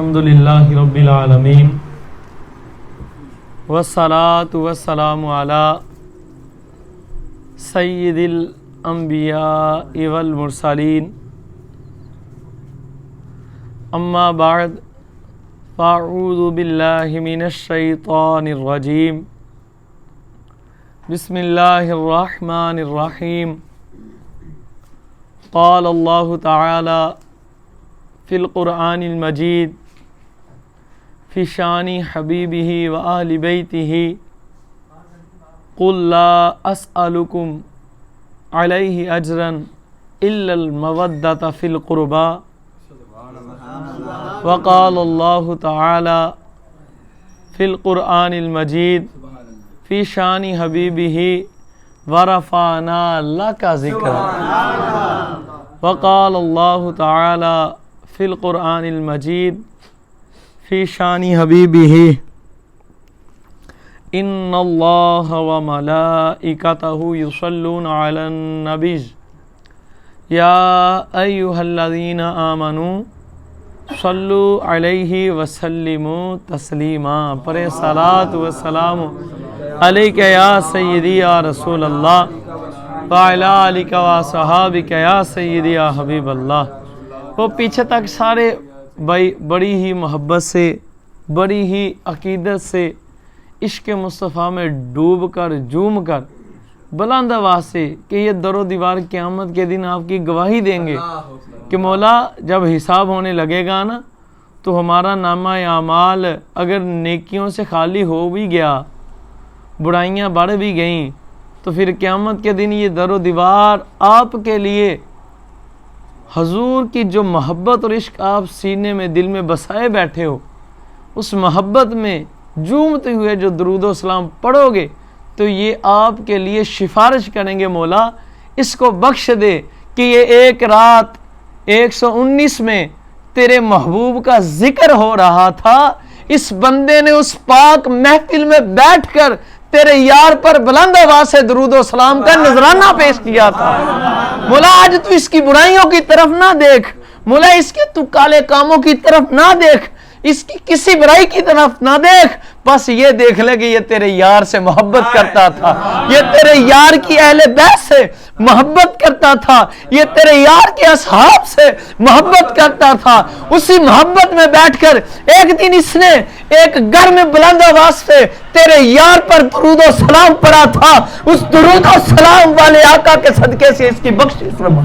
الحمدللہ رب العالمین والصلاة والسلام علی سید الانبیاء والمرسلین اما بعد فاعوذ باللہ من الشیطان الرجیم بسم اللہ الرحمن الرحیم قال اللہ تعالی فی القرآن المجید فی شان حبیبہ و اہل بیتہ قل لا اسألکم علیہ اجرا الا المودۃ فی القربى وقال اللہ تعالی فی القرآن المجید فی شان حبیبہ ورفعنا لک ذکرک وقال اللہ تعالی فی القرآن المجید فی شان حبیبہ ان اللہ وملائکتہ یصلون علی النبی یا ایہا الذین آمنوا صلوا علیہ وسلموا تسلیما پڑھیں صلاۃ والسلام علیکہ یا سیدی یا رسول اللہ وعلی آلک وصحابک یا سیدی یا حبیب اللہ۔ وہ پیچھے تک سارے بھائی بڑی ہی محبت سے، بڑی ہی عقیدت سے عشق مصطفیٰ میں ڈوب کر جھوم کر بلند آواز سے کہ یہ در و دیوار قیامت کے دن آپ کی گواہی دیں گے کہ مولا جب حساب ہونے لگے گا نا تو ہمارا نامہ اعمال اگر نیکیوں سے خالی ہو بھی گیا، برائیاں بڑھ بھی گئیں، تو پھر قیامت کے دن یہ در و دیوار آپ کے لیے حضور کی جو محبت اور عشق آپ سینے میں دل میں بسائے بیٹھے ہو، اس محبت میں جھومتے ہوئے جو درود و سلام پڑھو گے تو یہ آپ کے لیے سفارش کریں گے مولا اس کو بخش دے کہ یہ ایک رات 119 میں تیرے محبوب کا ذکر ہو رہا تھا، اس بندے نے اس پاک محفل میں بیٹھ کر تیرے یار پر بلند آواز سے درود و سلام کا نذرانہ پیش کیا تھا۔ مولا آج تو اس کی برائیوں کی طرف نہ دیکھ، مولا اس کے تو کالے کاموں کی طرف نہ دیکھ، اس کی کسی برائی کی طرف نہ دیکھ، بس یہ دیکھ لے کہ یہ تیرے یار سے محبت کرتا تھا، یہ تیرے یار کی اہل بیت سے محبت کرتا تھا، یہ تیرے یار کے اصحاب سے محبت کرتا تھا۔ اسی محبت میں بیٹھ کر ایک دن اس نے ایک گھر میں بلند آواز سے تیرے یار پر درود و سلام پڑھا تھا، اس درود و سلام والے آقا کے صدقے سے اس کی بخشش فرما۔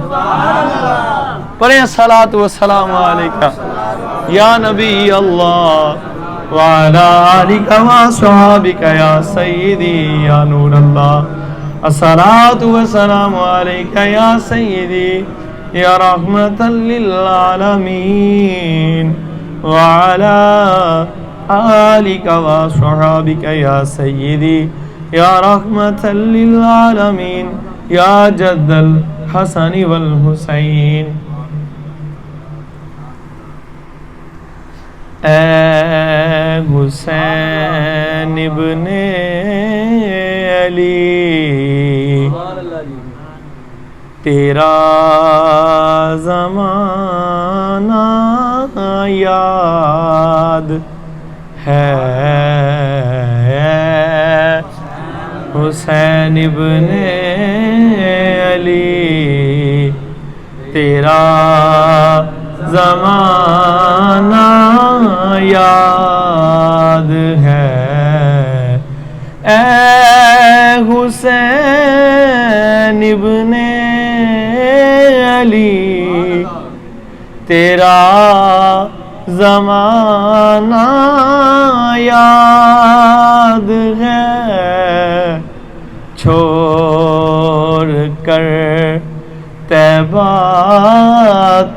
پڑھیں صلاۃ و سلام علیکہ یا نبی اللہ وعلی آلک وصحابک یا سیدی یا نور اللہ، الصلاۃ والسلام علیکہ یا سیدی یا رحمۃ للعالمین وعلی آلک وصحابک یا سیدی یا رحمۃ للعالمین یا جد الحسن والحسین۔ اے حسین ابن علی تیرا زمانہ یاد ہے، حسین ابن علی تیرا زمانہ یاد ہے، اے حسین ابن علی تیرا زمانہ یاد ہے، چھوڑ کر طیبہ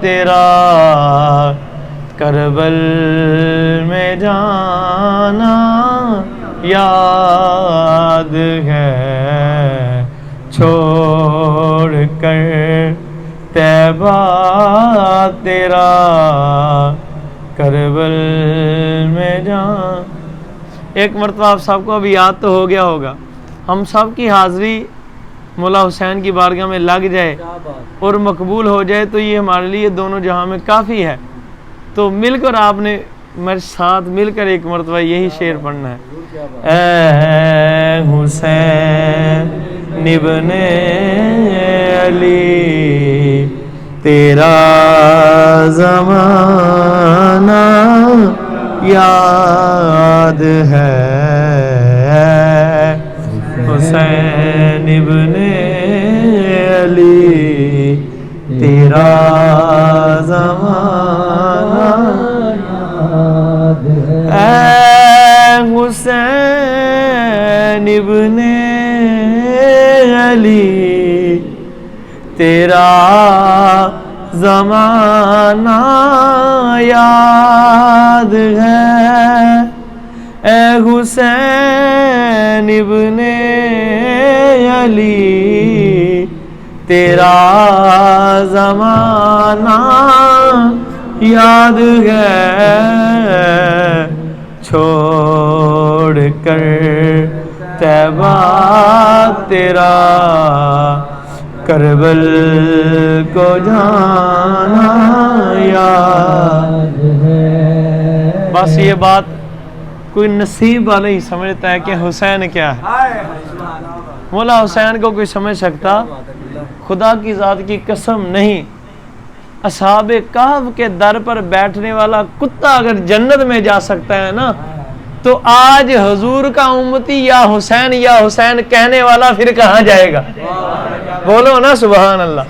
تیرا کربل میں جانا یاد ہے، چھوڑ کر طیبہ تیرا کربل میں جان۔ ایک مرتبہ آپ سب کو ابھی یاد تو ہو گیا ہوگا، ہم سب کی حاضری مولا حسین کی بارگاہ میں لگ جائے اور مقبول ہو جائے تو یہ ہمارے لیے دونوں جہاں میں کافی ہے۔ تو مل کر آپ نے میرے ساتھ مل کر ایک مرتبہ یہی شعر پڑھنا ہے. اے حسین ابن علی تیرا زمانہ یاد ہے. حسین ابن علی تیرا زمانہ یاد ہے. اے حسین ابن علی تیرا زمانہ یاد ہے. اے حسین ابن علی تیرا زمانہ یاد ہے. چھوڑ کر طیبہ تیرا کربل کو جانا یاد ہے. بس یہ بات کوئی نصیب والا ہی سمجھتا ہے کہ حسین کیا ہے. مولا حسین کو کوئی سمجھ سکتا؟ خدا کی ذات کی قسم نہیں. اصحاب کہف کے در پر بیٹھنے والا کتا اگر جنت میں جا سکتا ہے نا تو آج حضور کا امتی یا حسین کہنے والا پھر کہاں جائے گا؟ بولو نا سبحان اللہ.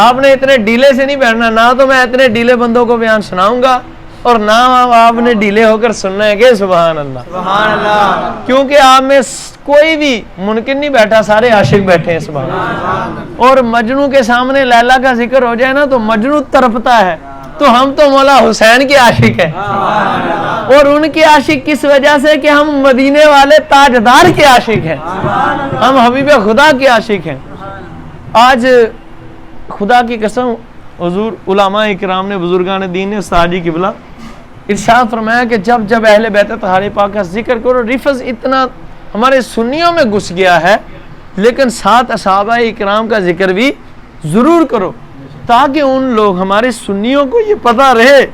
آپ نے اتنے ڈیلے سے نہیں بیٹھنا. نہ تو میں اتنے ڈیلے بندوں کو بیان سناؤں گا اور نہ آپ نے ڈیلے ہو کر سننا ہے کہ سبحان اللہ سبحان اللہ. کیونکہ آپ میں کوئی بھی منکر نہیں بیٹھا, سارے عاشق بیٹھے ہیں سبحان اللہ. اور مجنو کے سامنے لیلا کا ذکر ہو جائے نا تو مجنو تڑپتا ہے. تو ہم تو مولا حسین کے عاشق ہیں اور ان کے عاشق کس وجہ سے کہ ہم مدینے والے تاجدار کے عاشق ہیں, ہم حبیب خدا کے عاشق ہیں. آج خدا کی قسم حضور علماء اکرام نے, بزرگان دین نے, استاد جی قبلہ ارشاد فرمایا کہ جب اہل بیت طاہر پاک کا ذکر کرو, لفظ اتنا ہمارے سنیوں میں گھس گیا ہے, لیکن ساتھ صحابہ اکرام کا ذکر بھی ضرور کرو تاکہ ان لوگ ہمارے سنیوں کو یہ پتہ رہے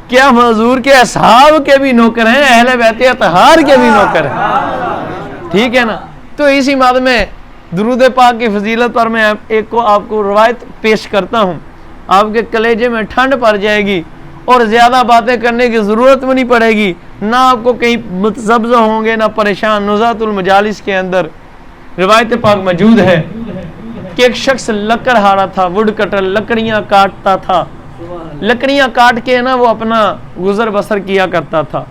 کہ ہم حضور کے اصحاب کے بھی نوکر ہیں, اہل بیت طاہر کے بھی نوکر ہیں. ٹھیک ہے نا. تو اسی بات میں درود پاک کی فضیلت پر میں ایک کو آپ کو روایت پیش کرتا ہوں. آپ کے کلیجے میں ٹھنڈ پڑ جائے گی اور زیادہ باتیں کرنے کی ضرورت بھی نہیں پڑے گی, نہ آپ کو کہیں متزبزہ ہوں گے نہ پریشان. نزہۃ المجالس کے اندر روایت پاک موجود ہے کہ ایک شخص لکڑہارا تھا, وڈ کٹر, لکڑیاں کاٹتا تھا. لکڑیاں کاٹ کے نا وہ اپنا گزر بسر کیا کرتا تھا.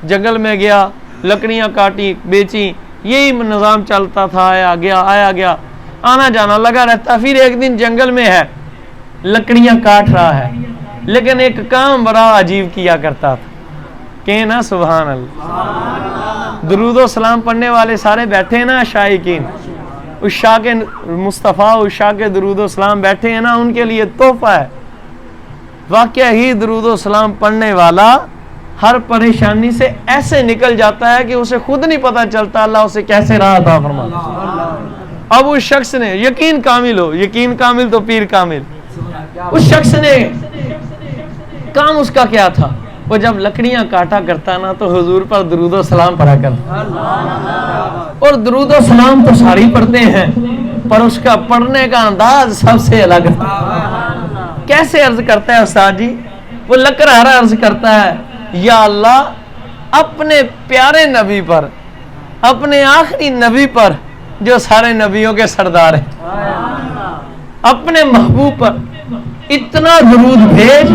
جنگل میں گیا, لکڑیاں کاٹی, بیچی, یہی نظام چلتا تھا. آیا گیا آنا جانا لگا رہتا. پھر ایک دن جنگل میں ہے, لکڑیاں کاٹ رہا ہے, لیکن ایک کام بڑا عجیب کیا کرتا تھا. کہ نا سبحان اللہ, درود و سلام پڑھنے والے سارے بیٹھے نا شائقین, عشاق مصطفیٰ, عشاق درود و سلام بیٹھے ہیں نا, ان کے لیے تحفہ ہے. واقعہ ہی درود و سلام پڑھنے والا ہر پریشانی سے ایسے نکل جاتا ہے کہ اسے خود نہیں پتہ چلتا اللہ اسے کیسے راہ عطا فرماتا. اب اس شخص نے یقین کامل تو پیر کامل. اس شخص نے کام اس کا کیا تھا, وہ جب لکڑیاں کاٹا کرتا نا تو حضور پر درود و سلام پڑھا کرتا. اور درود و سلام تو ساری پڑھتے ہیں پر اس کا پڑھنے کا انداز سب سے الگ ہے. کیسے عرض کرتا ہے استاد جی؟ وہ لکڑہارا عرض کرتا ہے, یا اللہ اپنے پیارے نبی پر, اپنے آخری نبی پر جو سارے نبیوں کے سردار ہیں, اپنے محبوب پر اتنا درود بھیج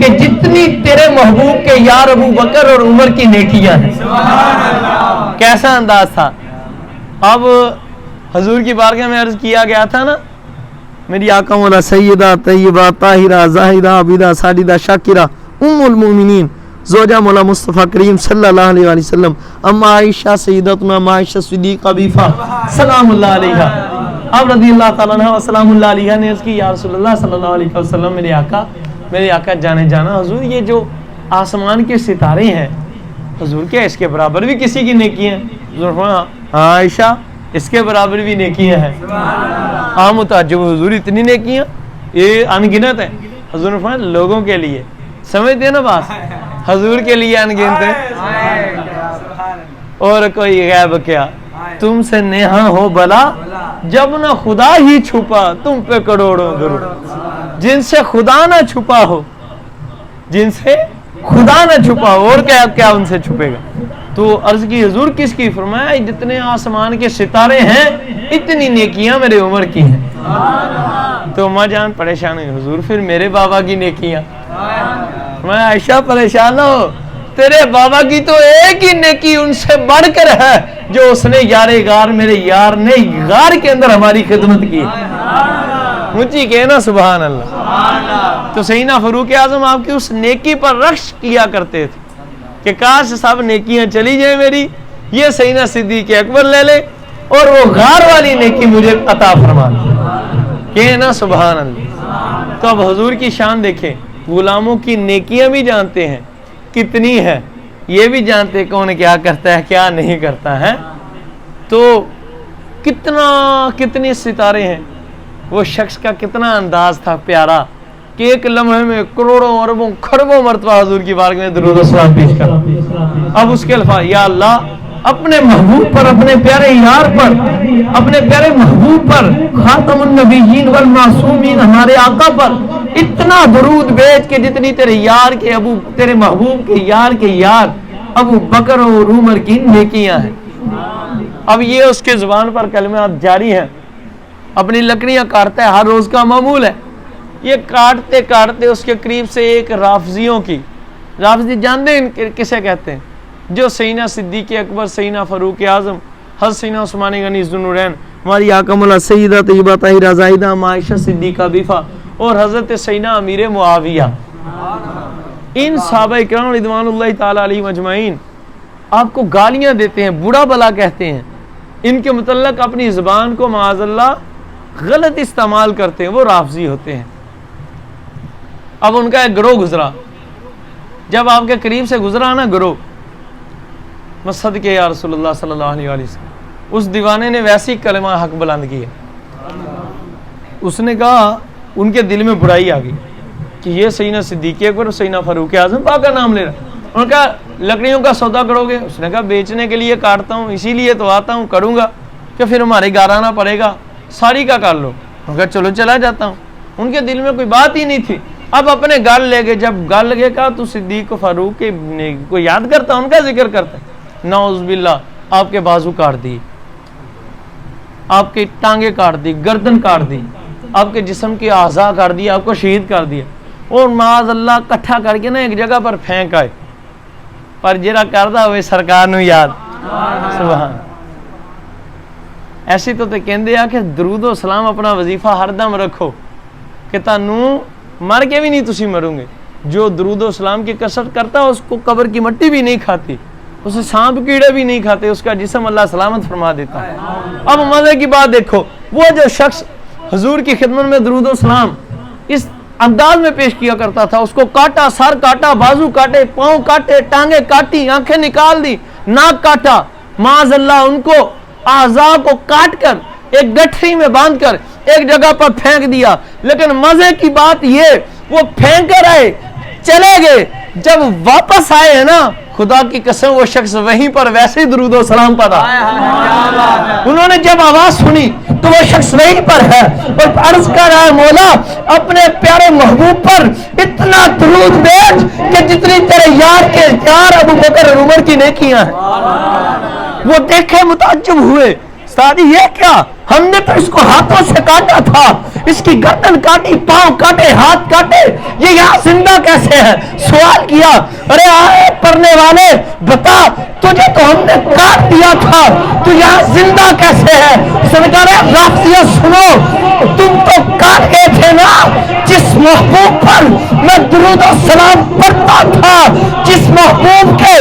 کہ جتنی تیرے محبوب کے یار ابو بکر اور عمر کی نیکیاں ہیں. کیسا انداز تھا. اب حضور کی بارگاہ میں عرض کیا گیا تھا نا, میری آقا مولا سیدہ طیبہ طاہرہ زاہدہ عابدہ ساجدہ شاکرہ ام المومنین زوجہ مولا مصطفیٰ کریم صلی اللہ علیہ وسلم اما عائشہ سیدتنا عائشہ صدیقہ بیفا سلام اللہ علیہا, اب رضی اللہ تعالیٰ عنہ وسلام اللہ علیہ نے عرض کی, یا رسول اللہ صلی اللہ علیہ وسلم, میرے آقا جانے جانا حضور, یہ جو آسمان کے ستارے ہیں حضور کیا اس کے برابر بھی کسی کی نیکی ہیں؟ حضور ہاں عائشہ اس کے برابر بھی نیکیاں ہیں. متعجب حضور اتنی نیکیاں, یہ ان گنت ہیں. حضور فرمایا لوگوں کے لیے سمجھتے ہیں نا بات؟ حضور کے لیے انگنت ہے اور کوئی غیب کیا، تم سے نیہا ہو بلا جب نہ خدا ہی چھپا تم پہ کروڑوں درود۔ جن سے خدا نہ چھپا ہو، جن سے خدا نہ چھپا ہو، اور کیا ان سے چھپے گا؟ تو عرض کی حضور کس کی؟ فرمایا جتنے آسمان کے ستارے ہیں اتنی نیکیاں میرے عمر کی ہیں۔ تو ماں جان پریشان ہوئی، حضور پھر میرے بابا کی نیکیاں؟ میں عائشہ پریشان ہو، تیرے بابا کی تو ایک ہی نیکی ان سے بڑھ کر ہے جو اس نے یار غار، میرے یار نے غار کے اندر ہماری خدمت کی۔ مجھے کہنا سبحان اللہ۔ تو سیدنا فاروق اعظم آپ کی اس نیکی پر رقص کیا کرتے تھے کہ کاش سب نیکیاں چلی جائیں میری، یہ سیدنا صدیق اکبر لے لے اور وہ غار والی نیکی مجھے عطا فرما دے، کہنا سبحان اللہ۔ تو اب حضور کی شان دیکھیں، غلاموں کی نیکیاں بھی جانتے ہیں کتنی ہے، یہ بھی جانتے کون کیا کرتا ہے کیا نہیں کرتا ہے۔ تو کتنے ستارے ہیں، وہ شخص کا کتنا انداز تھا پیارا کہ ایک لمحے میں کروڑوں اربوں کھربوں مرتبہ حضور کی بارگاہ میں درود و سلام پیش کر۔ اب اس کے الفاظ، یا اللہ اپنے محبوب پر، اپنے پیارے یار پر، اپنے پیارے محبوب پر، خاتم النبیین والمعصومین ہمارے آقا پر اتنا درود بھیج کہ جتنی تیرے یار کے تیرے محبوب کے یار ابو بکر اور عمر کی نیکیاں ہیں۔ اب یہ اس کے زبان پر کلمات جاری ہیں، اپنی لکڑیاں کاٹتا ہے، ہر روز کا معمول ہے۔ یہ کاٹتے اس کے قریب سے ایک رافضیوں کی، رافضی جانتے ہیں کسے کہتے ہیں؟ جو سیدنا صدیق اکبر، سیدنا فاروق اعظم، حضرت سیدنا عثمان غنی ذو النورین، ہماری آقا مولا سیدہ طیبہ طاہرہ زاہدہ عائشہ صدیقہ بیفا اور حضرت سیدنا امیر معاویہ، ان صحابہ کرام رضوان اللہ تعالی علیہم اجمعین آپ کو گالیاں دیتے ہیں، برا بلا کہتے ہیں، ان کے متعلق اپنی زبان کو معاذ اللہ غلط استعمال کرتے ہیں، وہ رافضی ہوتے ہیں۔ اب ان کا ایک گروہ گزرا، جب آپ کے قریب سے گزرا نا گروہ، مصدق یا رسول اللہ صلی اللہ علیہ وسلم، اس دیوانے نے ویسی کلمہ حق بلند کی ہے، اس نے کہا ان کے دل میں برائی آ گئی کہ یہ سیدنا صدیق اکبر اور سیدنا فاروق اعظم پاک کا نام لے رہا ہے۔ انہوں نے کہا لکڑیوں کا سودا کرو گے؟ اس نے کہا بیچنے کے لیے کاٹتا ہوں، اسی لیے تو آتا ہوں، کروں گا کہ پھر ہمارے گھر آنا پڑے گا، ساری کا کر لو۔ انہوں نے کہا چلو چلا جاتا ہوں۔ ان کے دل میں کوئی بات ہی نہیں تھی۔ اب اپنے گل لے گئے، جب گل لگے کہا تو صدیق و فاروق کے کو یاد کرتا، ان کا ذکر کرتا ہے، نعوذ باللہ آپ کے بازو کاٹ دی، آپ کی ٹانگیں کاٹ دی، گردن کاٹ دی، آپ کے جسم کے اعضاء کاٹ دی، آپ کو شہید کر دیا، اور معاذ اللہ کٹھا کر کے نا ایک جگہ پر پھینک آئے، پر جرا کردا ہوئے سرکار نو یاد، سبحان۔ ایسی تو کہندے آ کہ درود و سلام اپنا وظیفہ ہر دم رکھو کہ تانوں مر کے بھی نہیں تسی مروں گے۔ جو درود و سلام کی کثرت کرتا اس کو قبر کی مٹی بھی نہیں کھاتی، اسے سانپ کیڑے بھی نہیں کھاتے، اس کا جسم اللہ سلامت فرما دیتا ہے۔ اب مزے کی بات دیکھو، وہ جو شخص حضور کی خدمت میں درود و سلام اس انداز میں پیش کیا کرتا تھا، اس کو کاٹا، سر کاٹا، بازو کاٹے، پاؤں کاٹے، ٹانگیں کاٹی، آنکھیں نکال دی، ناک کاٹا، معاذ اللہ ان کو اعضاء کو کاٹ کر ایک گٹھری میں باندھ کر ایک جگہ پر پھینک دیا۔ لیکن مزے کی بات یہ وہ پھینک کر آئے، چلے گئے، جب واپس آئے ہیں نا، خدا کی قسم وہ شخص وہیں پر ویسے ہی درود و سلام پڑھا۔ انہوں نے جب آواز سنی تو وہ شخص وہیں پر ہے اور عرض کر رہا ہے، مولا اپنے پیارے محبوب پر اتنا درود بھیج کہ جتنی تیرے یار کے یار ابو بکر اور عمر کی نیکیاں ہیں۔ وہ دیکھے متعجب ہوئے، سادی یہ کیا؟ ہم نے تو اس کو ہاتھوں سے کاٹا تھا، اس کی گردن کاٹی، پاؤں کاٹے، ہاتھ کاٹے، یہ یہاں زندہ کیسے ہے؟ سوال کیا، ارے آئے پڑھنے والے بتا، تجھے تو ہم نے کاٹ دیا تھا، تو یہاں زندہ کیسے ہے؟ سمجھا رہے رافضیہ سنو، تم تو کاٹ گئے تھے نا، جس محبوب پر میں درود و سلام پڑھتا تھا، جس محبوب کے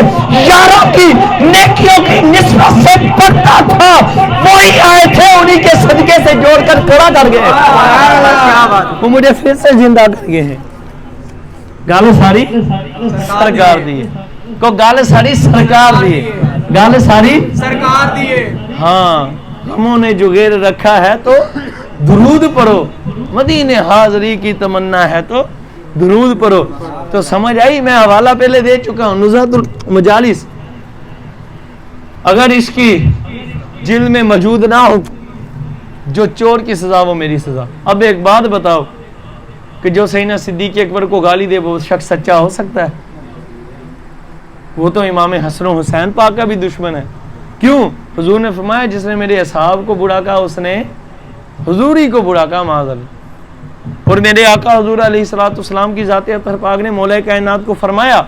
یاروں کی نیکیوں کی نسبت سے پڑھتا تھا، وہی آئے تھے، انہی کے صدقے سے جوڑ کر کھڑا کر گئے، وہ مجھے پھر سے زندہ کر گئے ہیں۔ گالے ساری سرکار دیے کو، گالے ساری سرکار دیے، گالے ساری سرکار دیے۔ ہاں ہموں نے جو غیر رکھا ہے تو درود پڑھو، مدینے حاضری کی تمنا ہے تو درود پڑھو. تو سمجھ آئی؟ میں حوالہ پہلے دے چکا ہوں، نزہۃ المجالس. اگر اس کی جلد میں موجود نہ ہو جو چور کی سزا وہ میری سزا. اب ایک بات بتاؤ کہ جو سیدنا صدیق اکبر کو گالی دے وہ شخص سچا ہو سکتا ہے؟ وہ تو امام حسن و حسین پاک کا بھی دشمن ہے. کیوں؟ حضور نے فرمایا جس نے میرے اصحاب کو برا کہا اس نے حضور ہی کو برا کہا معاذ اللہ. اور میرے آقا حضور علیہ الصلوۃ والسلام کی ذات اطہر پاک نے مولا کائنات کو فرمایا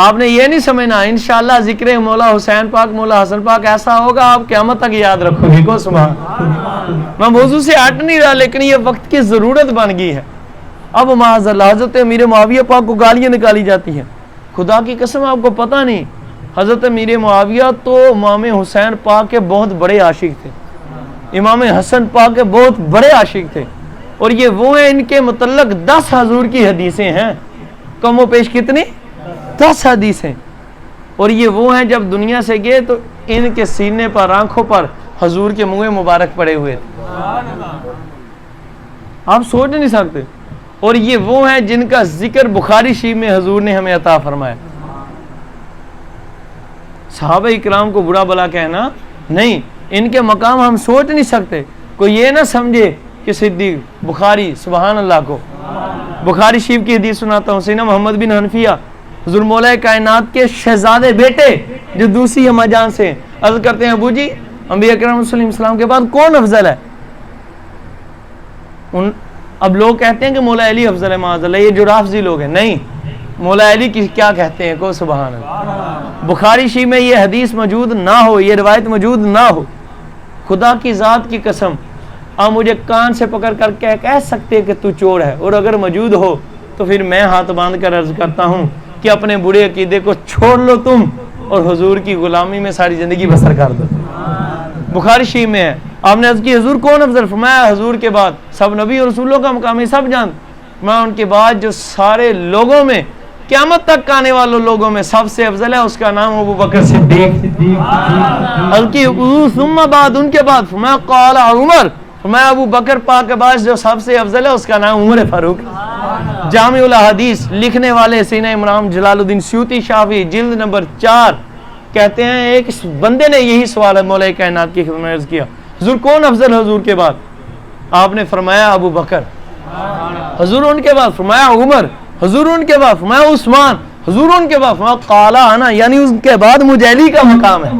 آپ نے یہ نہیں سمجھنا انشاءاللہ ذکر مولا حسین پاک مولا حسن پاک ایسا ہوگا آپ قیامت تک یاد رکھو گے. کو سبحان. میں موضوع سے ہٹ نہیں رہا لیکن یہ وقت کی ضرورت بن گئی ہے. اب معاذ اللہ حضرت امیر معاویہ پاک کو گالیاں نکالی جاتی ہیں. خدا کی قسم آپ کو پتہ نہیں حضرت امیر معاویہ تو امام حسین پاک کے بہت بڑے عاشق تھے، امام حسن پاک کے بہت بڑے عاشق تھے. اور یہ وہ ہیں ان کے متعلق 10 حضور کی حدیثیں ہیں. کم و پیش کتنی؟ 10 حدیثیں. اور یہ وہ ہیں جب دنیا سے گئے تو ان کے سینے پر آنکھوں پر حضور کے منہ مبارک پڑے ہوئے تھے. آپ سوچ نہیں سکتے. اور یہ وہ ہیں جن کا ذکر بخاری شریف میں حضور نے ہمیں عطا فرمایا. صحابہ اکرام کو برا بلا کہنا نہیں، ان کے مقام ہم سوچ نہیں سکتے. کوئی یہ نہ سمجھے کہ صدیق بخاری سبحان اللہ کو بخاری شریف کی حدیث سناتا ہوں. سیدنا محمد بن حنفیہ حضور مولا کائنات کے شہزادے بیٹے جو دوسری اما جان سے عرض کرتے ہیں ابو جی انبیاء کرام صلی اللہ علیہ وسلم کے بعد کون افضل ہے؟ اب لوگ کہتے ہیں کہ مولا علی افضل ہے معاذ اللہ، یہ جو رافضی لوگ ہیں. نہیں، مولا علی کی کیا کہتے ہیں کو سبحان اللہ. بخاری شریف میں یہ حدیث موجود نہ ہو، یہ روایت موجود نہ ہو، خدا کی ذات کی قسم آپ مجھے کان سے پکڑ کر کہہ سکتے کہ تو چور ہے. اور اگر موجود ہو تو پھر میں ہاتھ باندھ کر عرض کرتا ہوں کہ اپنے برے عقیدے کو چھوڑ لو تم اور حضور کی غلامی میں ساری زندگی بسر کر دو. بخاری شریف میں ہے. آپ نے عرض کی حضور کون افضل؟ فرمایا حضور کے بعد سب نبی اور رسولوں کا مقام ہے سب جان. میں ان کے بعد جو سارے لوگوں میں قیامت تک آنے والوں لوگوں میں سب سے افضل ہے اس کا نام ابو بکر صدیق. عرض کی ثم بعد ان کے بعد فرمایا قال عمر، فرمایا ابو بکر پاک کے بعد جو سب سے افضل ہے اس کا نام عمر فاروق. جامع الاحادیث لکھنے والے سینہ امام جلال الدین سیوطی شافعی جلد نمبر 4 کہتے ہیں ایک بندے نے یہی سوال مولا کائنات کی خدمت میں عرض کیا حضور کون افضل حضور کے بعد؟ آپ نے فرمایا ابو بکر. حضور ان کے بعد فرمایا عمر. حضور ان کے بعد فرمایا عثمان. حضور ان کے بعد فرمایا قال انا، یعنی اس کے بعد مجھے علی کا مقام ہے.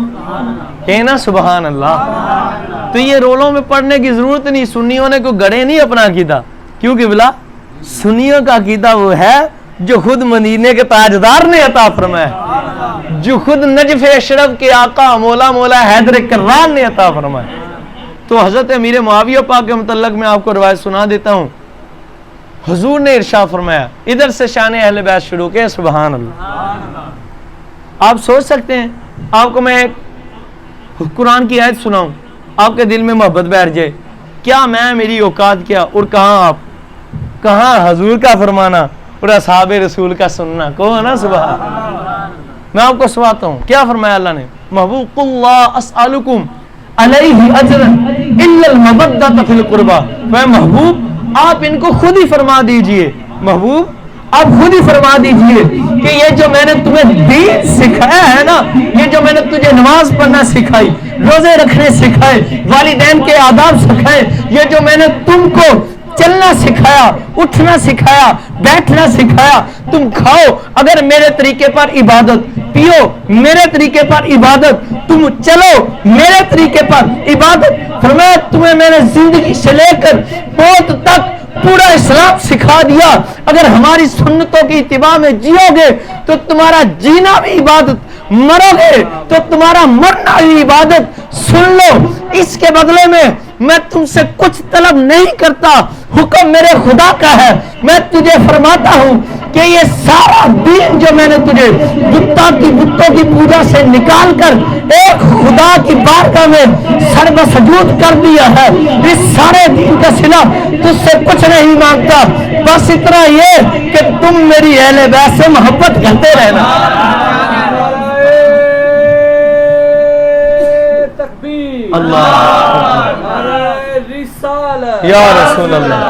کہنا سبحان اللہ. تو یہ رولوں میں پڑھنے کی ضرورت نہیں. سنیوں نے کوئی گڑے نہیں اپنا عقیدہ، کیونکہ بلا سنیوں کا عقیدہ وہ ہے جو خود مدینے کے تاجدار نے عطا فرمایا، جو خود نجف اشرف کے آقا مولا حیدر کرار نے عطا فرمایا. تو حضرت امیر معاویہ پاک کے متعلق میں آپ کو روایت سنا دیتا ہوں. حضور نے ارشاد فرمایا، ادھر سے شان اہل بیت شروع کے سبحان اللہ. آپ سوچ سکتے ہیں آپ کو میں ایک قرآن کی آیت سناؤں آپ کے دل میں محبت بیٹھ جائے. کیا میں میری اوقات کیا اور کہاں آپ، کہاں حضور کا فرمانا اور اصحاب رسول کا سننا کو ہے نا سبحان. میں آپ کو سناتا ہوں کیا فرمایا اللہ نے. محبوب اللہ اسألکم علیہ اجرا الا المودۃ فی القربى. میں محبوب آپ ان کو خود ہی فرما دیجئے، محبوب آپ خود ہی فرما دیجئے کہ یہ جو میں نے تمہیں دین سکھایا ہے نا، یہ جو میں نے تجھے نماز پڑھنا سکھائی، روزے رکھنے سکھائے، والدین کے آداب سکھائے، یہ جو میں نے تم کو چلنا سکھایا، اٹھنا سکھایا، بیٹھنا سکھایا، تم کھاؤ اگر میرے طریقے پر عبادت، پیو میرے طریقے پر عبادت، تم چلو میرے طریقے پر عبادت. فرمایا تمہیں میں نے زندگی سے لے کر موت تک پورا اسلام سکھا دیا. اگر ہماری سنتوں کی اتباع میں جیو گے تو تمہارا جینا بھی عبادت، مرو گے تو تمہارا مرنا بھی عبادت. سن لو اس کے بدلے میں تم سے کچھ طلب نہیں کرتا، حکم میرے خدا کا ہے. میں تجھے فرماتا ہوں کہ یہ سارا دین جو میں نے تجھے بتوں کی پوجا سے نکال کر ایک خدا کی بارگاہ میں سر بسجود کر دیا ہے، اس سارے دین کا صلہ تجھ سے کچھ نہیں مانگتا، بس اتنا یہ کہ تم میری اہل بیت سے محبت کرتے رہنا. اللہ یا رسول اللہ.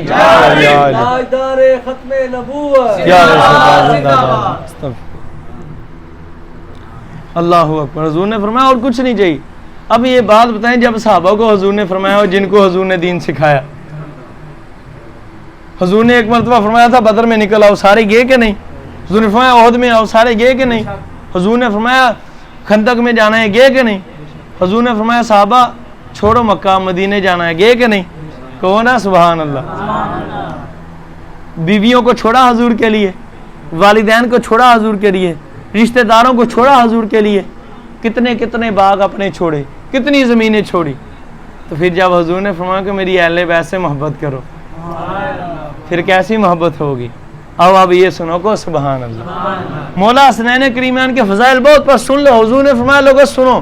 تاجدار ختم نبوت یا رسول اللہ. اللہ اکبر. حضور نے فرمایا اور کچھ نہیں چاہیے. اب یہ بات بتائیں جب صحابہ کو حضور نے فرمایا اور جن کو حضور نے دین سکھایا. حضور نے ایک مرتبہ فرمایا تھا بدر میں نکل آؤ, سارے گئے کہ نہیں؟ حضور نے فرمایا احد میں آؤ, سارے گئے کہ نہیں؟ حضور نے فرمایا خندق میں جانا ہے, گئے کہ نہیں؟ حضور نے فرمایا صحابہ چھوڑو مکہ مدینے جانا ہے, گئے کہ نہیں؟ کہو نا سبحان اللہ. بیویوں کو چھوڑا حضور کے لیے, والدین کو چھوڑا حضور کے لیے, رشتہ داروں کو چھوڑا حضور کے لیے, کتنے کتنے باغ اپنے چھوڑے, کتنی زمینیں چھوڑی. تو پھر جب حضور نے فرمایا کہ میری اہل بیت سے محبت کرو, پھر کیسی محبت ہوگی. اب یہ سنو کو سبحان اللہ. مولا حسنین کریمین کے فضائل بہت پر سن لو. حضور نے فرمایا لوگوں سنو,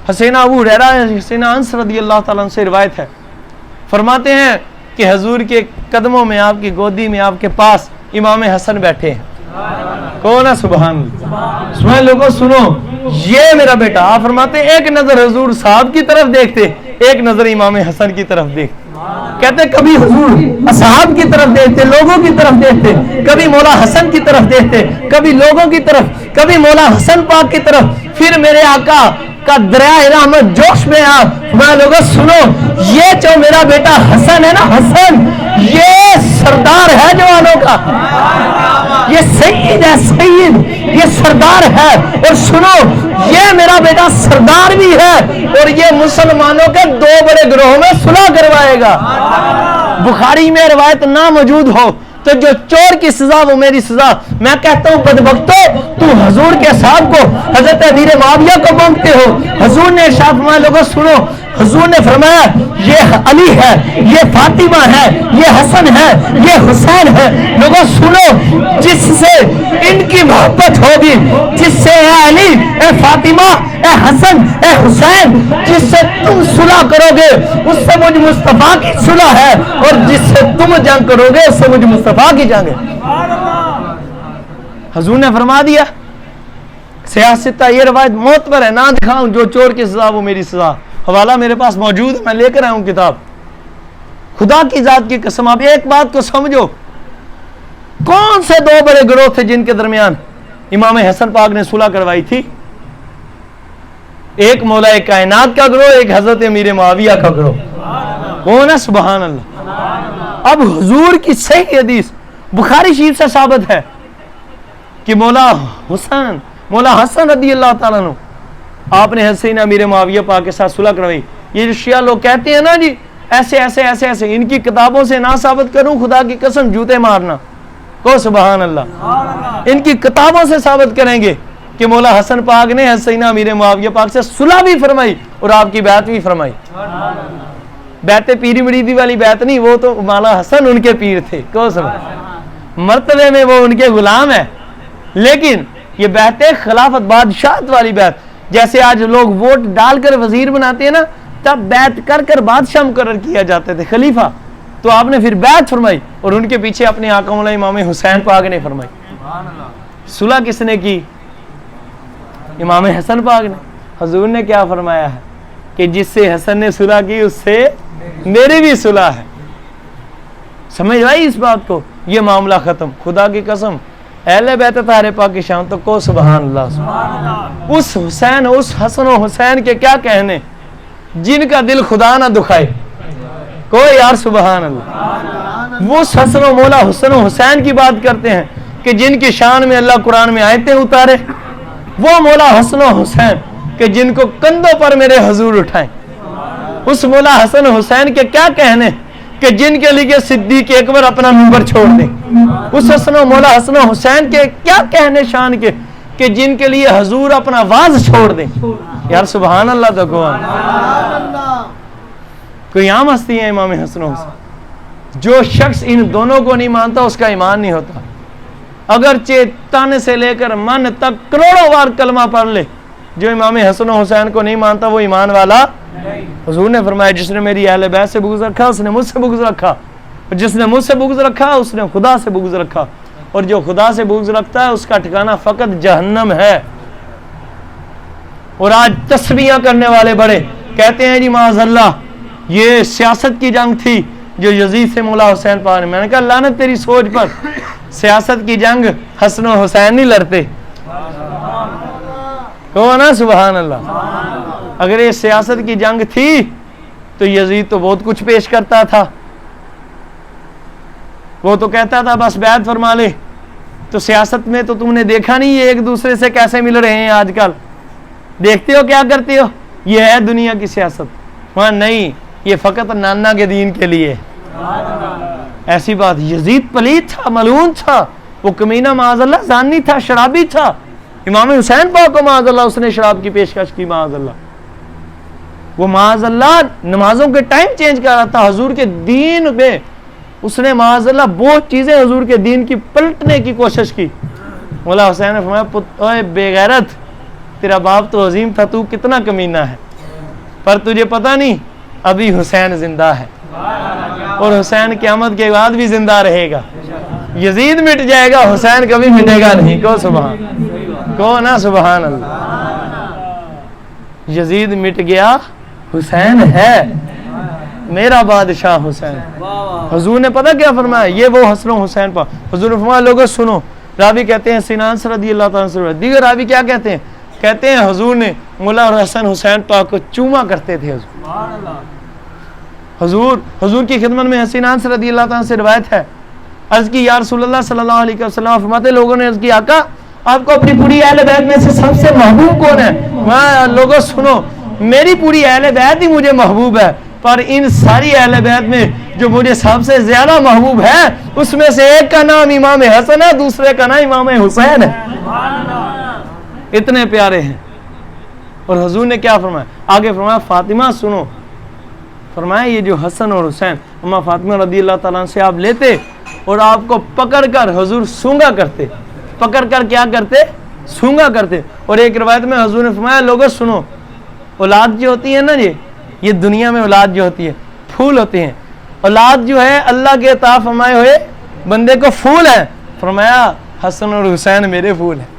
حسین ابو ہریرہ حسین انس رضی اللہ تعالیٰ عنہ سے روایت ہے, فرماتے ہیں کہ حضور کے قدموں میں, آپ کی گودی میں, آپ کے پاس امام حسن بیٹھے ہیں. کون ہے سبحان اللہ. سنو لوگوں سنو, یہ میرا بیٹا. آپ فرماتے ہیں ایک نظر حضور صاحب کی طرف دیکھتے, ایک نظر امام حسن کی طرف دیکھتے. کہتے کبھی حضور اصحاب کی طرف دیکھتے, لوگوں کی طرف دیکھتے, کبھی مولا حسن کی طرف دیکھتے, کبھی لوگوں کی طرف, کبھی مولا حسن پاک کی طرف. پھر میرے آقا کا دریائے رحمت جوش میں آ. میں لوگوں سنو, یہ جو میرا بیٹا حسن ہے نا, حسن یہ سردار ہے جوانوں کا, یہ سید ہے, سید یہ سردار ہے. اور سنو یہ میرا بیٹا سردار بھی ہے, اور یہ مسلمانوں کے 2 بڑے گروہوں میں صلح کروائے گا. بخاری میں روایت نہ موجود ہو تو جو چور کی سزا وہ میری سزا. میں کہتا ہوں بدبختو, تو حضور کے صاحب کو حضرت امیر معاویہ کو مانگتے ہو. حضور نے ارشاد فرمایا لوگوں سنو, حضور نے فرمایا یہ علی ہے, یہ فاطمہ ہے, یہ حسن ہے, یہ حسین ہے. لوگوں سنو, جس سے ان کی محبت ہوگی, جس سے اے علی, اے فاطمہ, اے حسن, اے حسین, جس سے تم صلح کرو گے اس سے مجھ مصطفیٰ کی صلح ہے, اور جس سے تم جنگ کرو گے اس سے مجھ مصطفیٰ کی جنگ ہے. حضور نے فرما دیا. سیاستہ یہ روایت معتبر ہے, نہ دکھاؤں جو چور کی سزا وہ میری سزا. حوالہ میرے پاس موجود ہے, میں لے کر آیا ہوں کتاب. خدا کی ذات کی قسم, آپ ایک بات کو سمجھو, کون سے 2 بڑے گروہ تھے جن کے درمیان امام حسن پاک نے صلح کروائی تھی؟ ایک مولا کائنات کا گروہ, ایک حضرت امیر معاویہ کا گروہ. کون ہے سبحان اللہ. اب حضور کی صحیح حدیث بخاری شریف سے ثابت ہے کہ مولا حسن رضی اللہ تعالیٰ عنہ, آپ نے حسین امیر معاویہ پاک کے ساتھ صلح کروائی. یہ جو شیعہ لوگ کہتے ہیں نا جی ایسے ایسے ایسے ایسے, ان کی کتابوں سے نہ ثابت کروں خدا کی قسم جوتے مارنا. کو سبحان اللہ. ان کی کتابوں سے ثابت کریں گے کہ مولا حسن پاک نے حسین امیر معاویہ پاک سے صلح بھی فرمائی اور آپ کی بیعت بھی فرمائی. بیعت پیری مریدی والی بیعت نہیں, وہ تو مولا حسن ان کے پیر تھے. کو سبحان, مرتبے میں وہ ان کے غلام ہے. لیکن یہ بیعت خلافت بادشاہت والی بیعت, جیسے آج لوگ ووٹ ڈال کر وزیر بناتے ہیں نا, تب بیعت کر کر بادشاہ مقرر کیا جاتے تھے, خلیفہ. تو آپ نے پھر بیعت فرمائی اور ان کے پیچھے اپنے آقا مولا امام حسین پاک نے فرمائی. صلح کس نے کی؟ امام حسن پاک نے. حضور نے کیا فرمایا ہے کہ جس سے حسن نے صلح کی اس سے میری بھی صلح ہے. سمجھ آئی اس بات کو؟ یہ معاملہ ختم. خدا کی قسم اہل بیت طاہر پاک کی شان تو کو سبحان اللہ. اس حسین, اس حسن و حسین کے کیا کہنے, جن کا دل خدا نہ دکھائے. کو یار سبحان اللہ. وہ حسن و مولا حسن و حسین کی بات کرتے ہیں کہ جن کی شان میں اللہ قرآن میں آیتیں اتارے. وہ مولا حسن و حسین کہ جن کو کندھوں پر میرے حضور اٹھائیں. اس مولا حسن و حسین کے کیا کہنے کہ جن کے لیے صدیق اکبر اپنا منبر چھوڑ دیں. اس حسن و مولا حسن و حسین کے کیا کہنے شان کے کہ جن کے لیے حضور اپنا واز چھوڑ دیں. یار سبحان اللہ. تو کوئی عام ہستی ہے امام حسن و حسین. جو شخص ان دونوں کو نہیں مانتا اس کا ایمان نہیں ہوتا. اگرچہ تن سے لے کر من تک کروڑوں بار کلمہ پڑھ لے, جو امام حسن و حسین کو نہیں مانتا وہ ایمان والا. حضور نے فرمایا جس نے میری اہل بیت سے بغض رکھا اس نے مجھ سے بغض رکھا, اور جس نے مجھ سے بغض رکھا اس نے خدا سے بغض رکھا, اور جو خدا سے بغض رکھتا ہے اس کا ٹھکانہ فقط جہنم ہے. اور آج تسبیحاں کرنے والے بڑے کہتے ہیں جی معاذ اللہ یہ سیاست کی جنگ تھی, جو یزید سے مولا حسین پاک نے. میں نے کہا لعنت تیری سوچ پر, سیاست کی جنگ حسن و حسین نہیں لڑتے. کہو نا سبحان اللہ. اگر یہ سیاست کی جنگ تھی تو یزید تو بہت کچھ پیش کرتا تھا. وہ تو کہتا تھا بس بیعت فرما لے. تو سیاست میں تو تم نے دیکھا نہیں یہ ایک دوسرے سے کیسے مل رہے ہیں آج کل. دیکھتے ہو کیا کرتے ہو, یہ ہے دنیا کی سیاست. وہاں نہیں, یہ فقط نانا کے دین کے لیے. ایسی بات. یزید پلید تھا, ملعون تھا, وہ کمینہ معاذ اللہ زانی تھا, شرابی تھا. امام حسین پاک کو معاذ اللہ اس نے شراب کی پیشکش کی. معاذ اللہ وہ معاذ اللہ نمازوں کے ٹائم چینج کر رہا تھا. حضور کے دین میں اس نے معاذ اللہ بہت چیزیں حضور کے دین کی پلٹنے کی کوشش کی. مولا حسین نے فرمایا اوے بے غیرت, تیرا باپ تو عظیم تھا, تو کتنا کمینہ ہے, پر تجھے پتہ نہیں ابھی حسین زندہ ہے, اور حسین قیامت کے بعد بھی زندہ رہے گا. یزید مٹ جائے گا, حسین کبھی مٹے گا نہیں. کو سبحان, کو نا سبحان اللہ. یزید مٹ گیا, حسین ہے, میرا بادشاہ حسین. حضور نے پتہ کیا فرمایا, یہ وہ حسن و حسین پاک. حضور نے فرمایا لوگوں سنو. راوی کہتے ہیں سنان سے رضی اللہ تعالیٰ سے, دیگر راوی کیا کہتے ہیں, کہتے ہیں حضور نے مولا اور حسن حسین پاک کو چوما کرتے تھے. حضور کی خدمت میں سنان سے رضی اللہ تعالیٰ سے روایت ہے, عرض کی یا رسول اللہ صلی اللہ علیہ وسلم. فرماتے لوگوں نے عرض کی آقا آپ کو اپنی پوری اہل بیت میں سے سب سے محبوب کون ہے؟ لوگوں سنو, میری پوری اہل بیت ہی مجھے محبوب ہے, پر ان ساری اہل بیت میں جو مجھے سب سے زیادہ محبوب ہے اس میں سے ایک کا نام امام حسن ہے, دوسرے کا نام امام حسین ہے. اتنے پیارے ہیں. اور حضور نے کیا فرمایا آگے, فرمایا فاطمہ سنو. فرمایا یہ جو حسن اور حسین اما فاطمہ رضی اللہ تعالیٰ سے آپ لیتے اور آپ کو پکڑ کر حضور سونگا کرتے. پکڑ کر کیا کرتے؟ سونگا کرتے. اور ایک روایت میں حضور نے فرمایا لوگوں سنو, اولاد جو ہوتی ہے نا, یہ دنیا میں اولاد جو ہوتی ہے پھول ہوتے ہیں. اولاد جو ہے اللہ کے عطا فرمائے ہوئے بندے کو پھول ہے. فرمایا حسن اور حسین میرے پھول ہیں.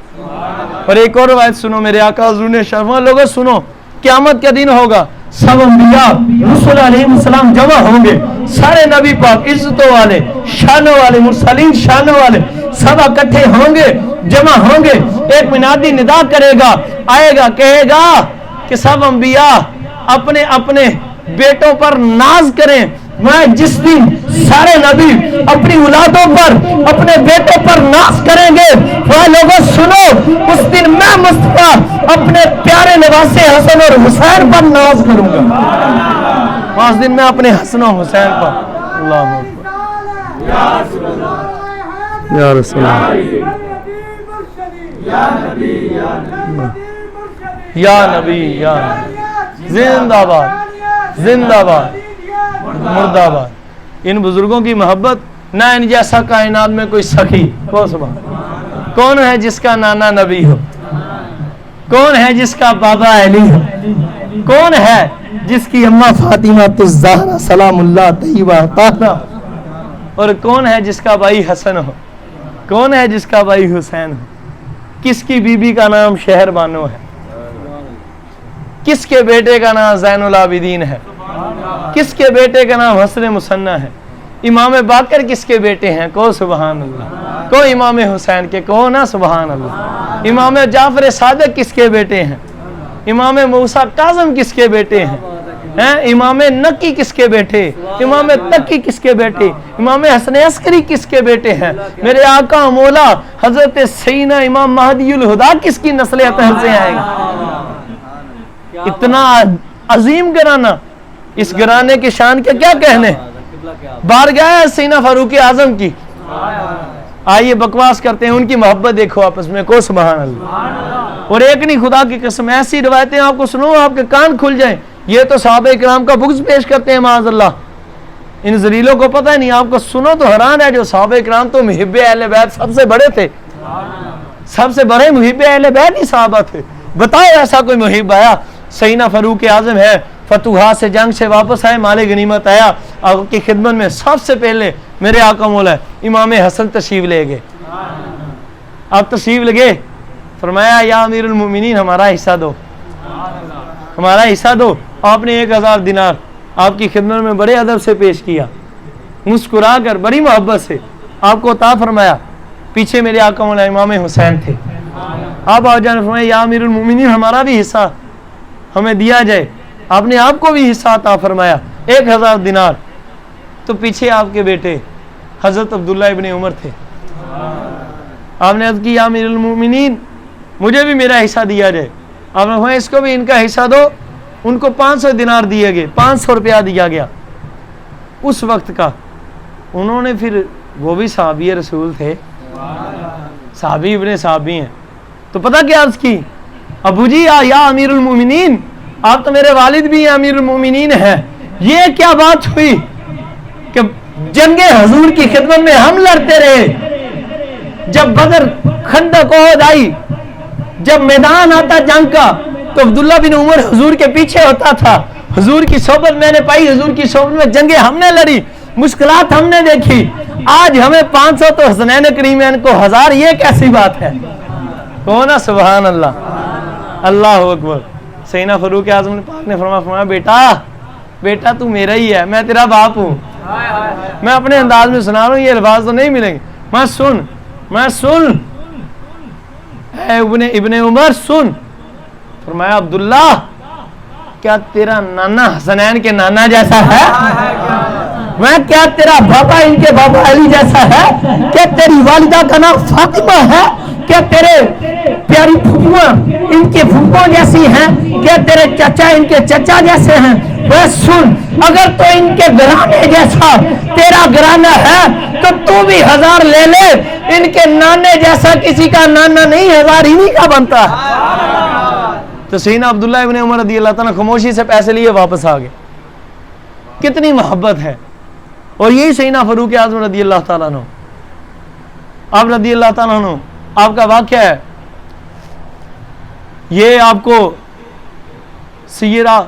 اور ایک اور روایت سنو, میرے آقا حضور نے فرمایا لوگوں سنو, قیامت کا دن ہوگا, سب انبیاء رسول علیہ السلام جمع ہوں گے, سارے نبی پاک عزتوں والے, شانوں والے, مرسلین شانوں والے سب اکٹھے ہوں گے, جمع ہوں گے. ایک منادی ندا کرے گا, آئے گا, کہے گا کہ سب انبیاء اپنے اپنے بیٹوں پر ناز کریں. میں جس دن سارے نبی اپنی اولادوں پر, اپنے بیٹوں پر ناز کریں گے, وہ لوگوں سنو, اس دن میں مصطفیٰ اپنے پیارے نواسے حسن اور حسین پر ناز کروں گا. اس دن میں اپنے حسن و حسین پر. اللہ یا رسول اللہ, یا نبی, یا زندہ باد, زندہ باد, مردہ آباد. ان بزرگوں کی محبت نہ ان جیسا کائنات میں کوئی سخی. کون ہے جس کا نانا نبی ہو, کون ہے جس کا بابا علی ہو, کون ہے جس کی اماں فاطمہ الزہرا سلام اللہ طیبہ طاہرہ, اور کون ہے جس کا بھائی حسن ہو, کون ہے جس کا بھائی حسین ہو. کس کی بیوی کا نام شہر بانو ہے, کس کے بیٹے کا نام زین العابدین ہے, کس کے بیٹے کا نام حسن مثنیٰ ہے. امام باقر کس کے بیٹے ہیں؟ کو سبحان اللہ. کو امام حسین کے, کو نا سبحان اللہ. امام جعفر صادق کس کے بیٹے ہیں؟ امام موسیٰ کاظم کس کے بیٹے ہیں؟ امام نقی کس کے بیٹے, امام تقی کس کے بیٹے, امام حسن عسکری کس کے بیٹے ہیں؟ میرے آقا مولا حضرت سیدنا امام مہدی الہدیٰ کس کی نسل اطہر سے آئے گا؟ اتنا عظیم گھرانہ, اس گھرانے کی شان کے کیا کہنے. بارگاہ ہے سیدنا فاروق اعظم کی. آئیے بکواس کرتے ہیں, ان کی محبت دیکھو آپس میں. کو سبحان اللہ. اور ایک نہیں, خدا کی قسم ایسی روایتیں آپ کو سنو آپ کے کان کھل جائیں. یہ تو صحابہ کرام کا بغض پیش کرتے ہیں معاذ اللہ. ان ذلیلوں کو پتہ ہی نہیں. آپ کو سنو تو حیران ہے, جو صحابہ کرام تو محب اہل بیت سب سے بڑے تھے, سب سے بڑے محب اہل بیت ہی صحابہ تھے. بتاؤ ایسا کوئی محب آیا. سیدنا فاروق اعظم ہے, فتوحات سے جنگ سے واپس آئے, مال غنیمت آیا, آپ کی خدمت میں سب سے پہلے میرے آقا مولا امام حسن تشریف لے گئے. آپ تشریف لگے, فرمایا یا امیر المومنین ہمارا حصہ دو, ہمارا حصہ دو. آپ نے 1000 دینار آپ کی خدمت میں بڑے ادب سے پیش کیا. مسکرا کر بڑی محبت سے آپ کو عطا فرمایا. پیچھے میرے آقا مولا امام حسین تھے. آپ آ جان فرمایا یا امیر المومنین ہمارا بھی حصہ ہمیں دیا جائے. آپ نے آپ کو بھی حصہ عطا فرمایا 1000 دینار. تو پیچھے آپ کے بیٹے حضرت عبداللہ ابن عمر تھے. آپ نے عرض کی یا امیر المومنین مجھے بھی میرا حصہ دیا جائے. آپ نے فرمایا اس کو بھی ان کا حصہ دو. ان کو 500 دینار دیے گئے, 500 روپیہ دیا گیا اس وقت کا. انہوں نے پھر وہ بھی صحابی رسول تھے, صحابی ابن صحابی ہیں. تو پتہ کیا عرض کی, ابو جی یا امیر المومنین آپ تو میرے والد بھی ہیں, امیر المومنین ہیں. یہ کیا بات ہوئی کہ جنگ حضور کی خدمت میں ہم لڑتے رہے. جب بدر خندق احد آئی, جب میدان آتا جنگ کا, تو عبداللہ بن عمر حضور کے پیچھے ہوتا تھا. حضور کی صحبت میں نے پائی, حضور کی صحبت میں جنگیں ہم نے لڑی, مشکلات ہم نے دیکھی. آج ہمیں 500 تو حسنین کریمین کو 1000, یہ کیسی بات ہے؟ کہو سبحان اللہ, اللہ اکبر. سیدنا فاروق اعظم پاک نے فرمایا بیٹا تو میرا ہی ہے, میں تیرا باپ ہوں. میں اپنے انداز میں سنا رہا ہوں, یہ الفاظ تو نہیں ملیں گے. میں سن اے ابن عمر سن. فرمایا عبداللہ کیا تیرا نانا حسنین کے نانا جیسا ہے؟ میں کیا تیرا بابا ان کے بابا علی جیسا ہے؟ کیا تیری والدہ کا نام فاطمہ ہے؟ کیا تیرے پیاری پھپھواں ان کے پھپھوں جیسی ہیں؟ کیا تیرے چچا ان کے چچا جیسے ہیں؟ وہ سن, اگر تو ان کے گھرانے جیسا تیرا گھرانہ ہے تو بھی 1000 لے لے. ان کے نانے جیسا کسی کا نانا نہیں, 1000 ہی کا بنتا. تو سیدنا عبداللہ ابن عمر رضی اللہ تعالیٰ خاموشی سے پیسے لیے واپس آ گئے. کتنی محبت ہے. اور یہی سیدنا فاروق اعظم رضی اللہ تعالیٰ عنہ, آپ رضی اللہ تعالیٰ عنہ, آپ کا واقعہ ہے یہ. آپ کو سیرہ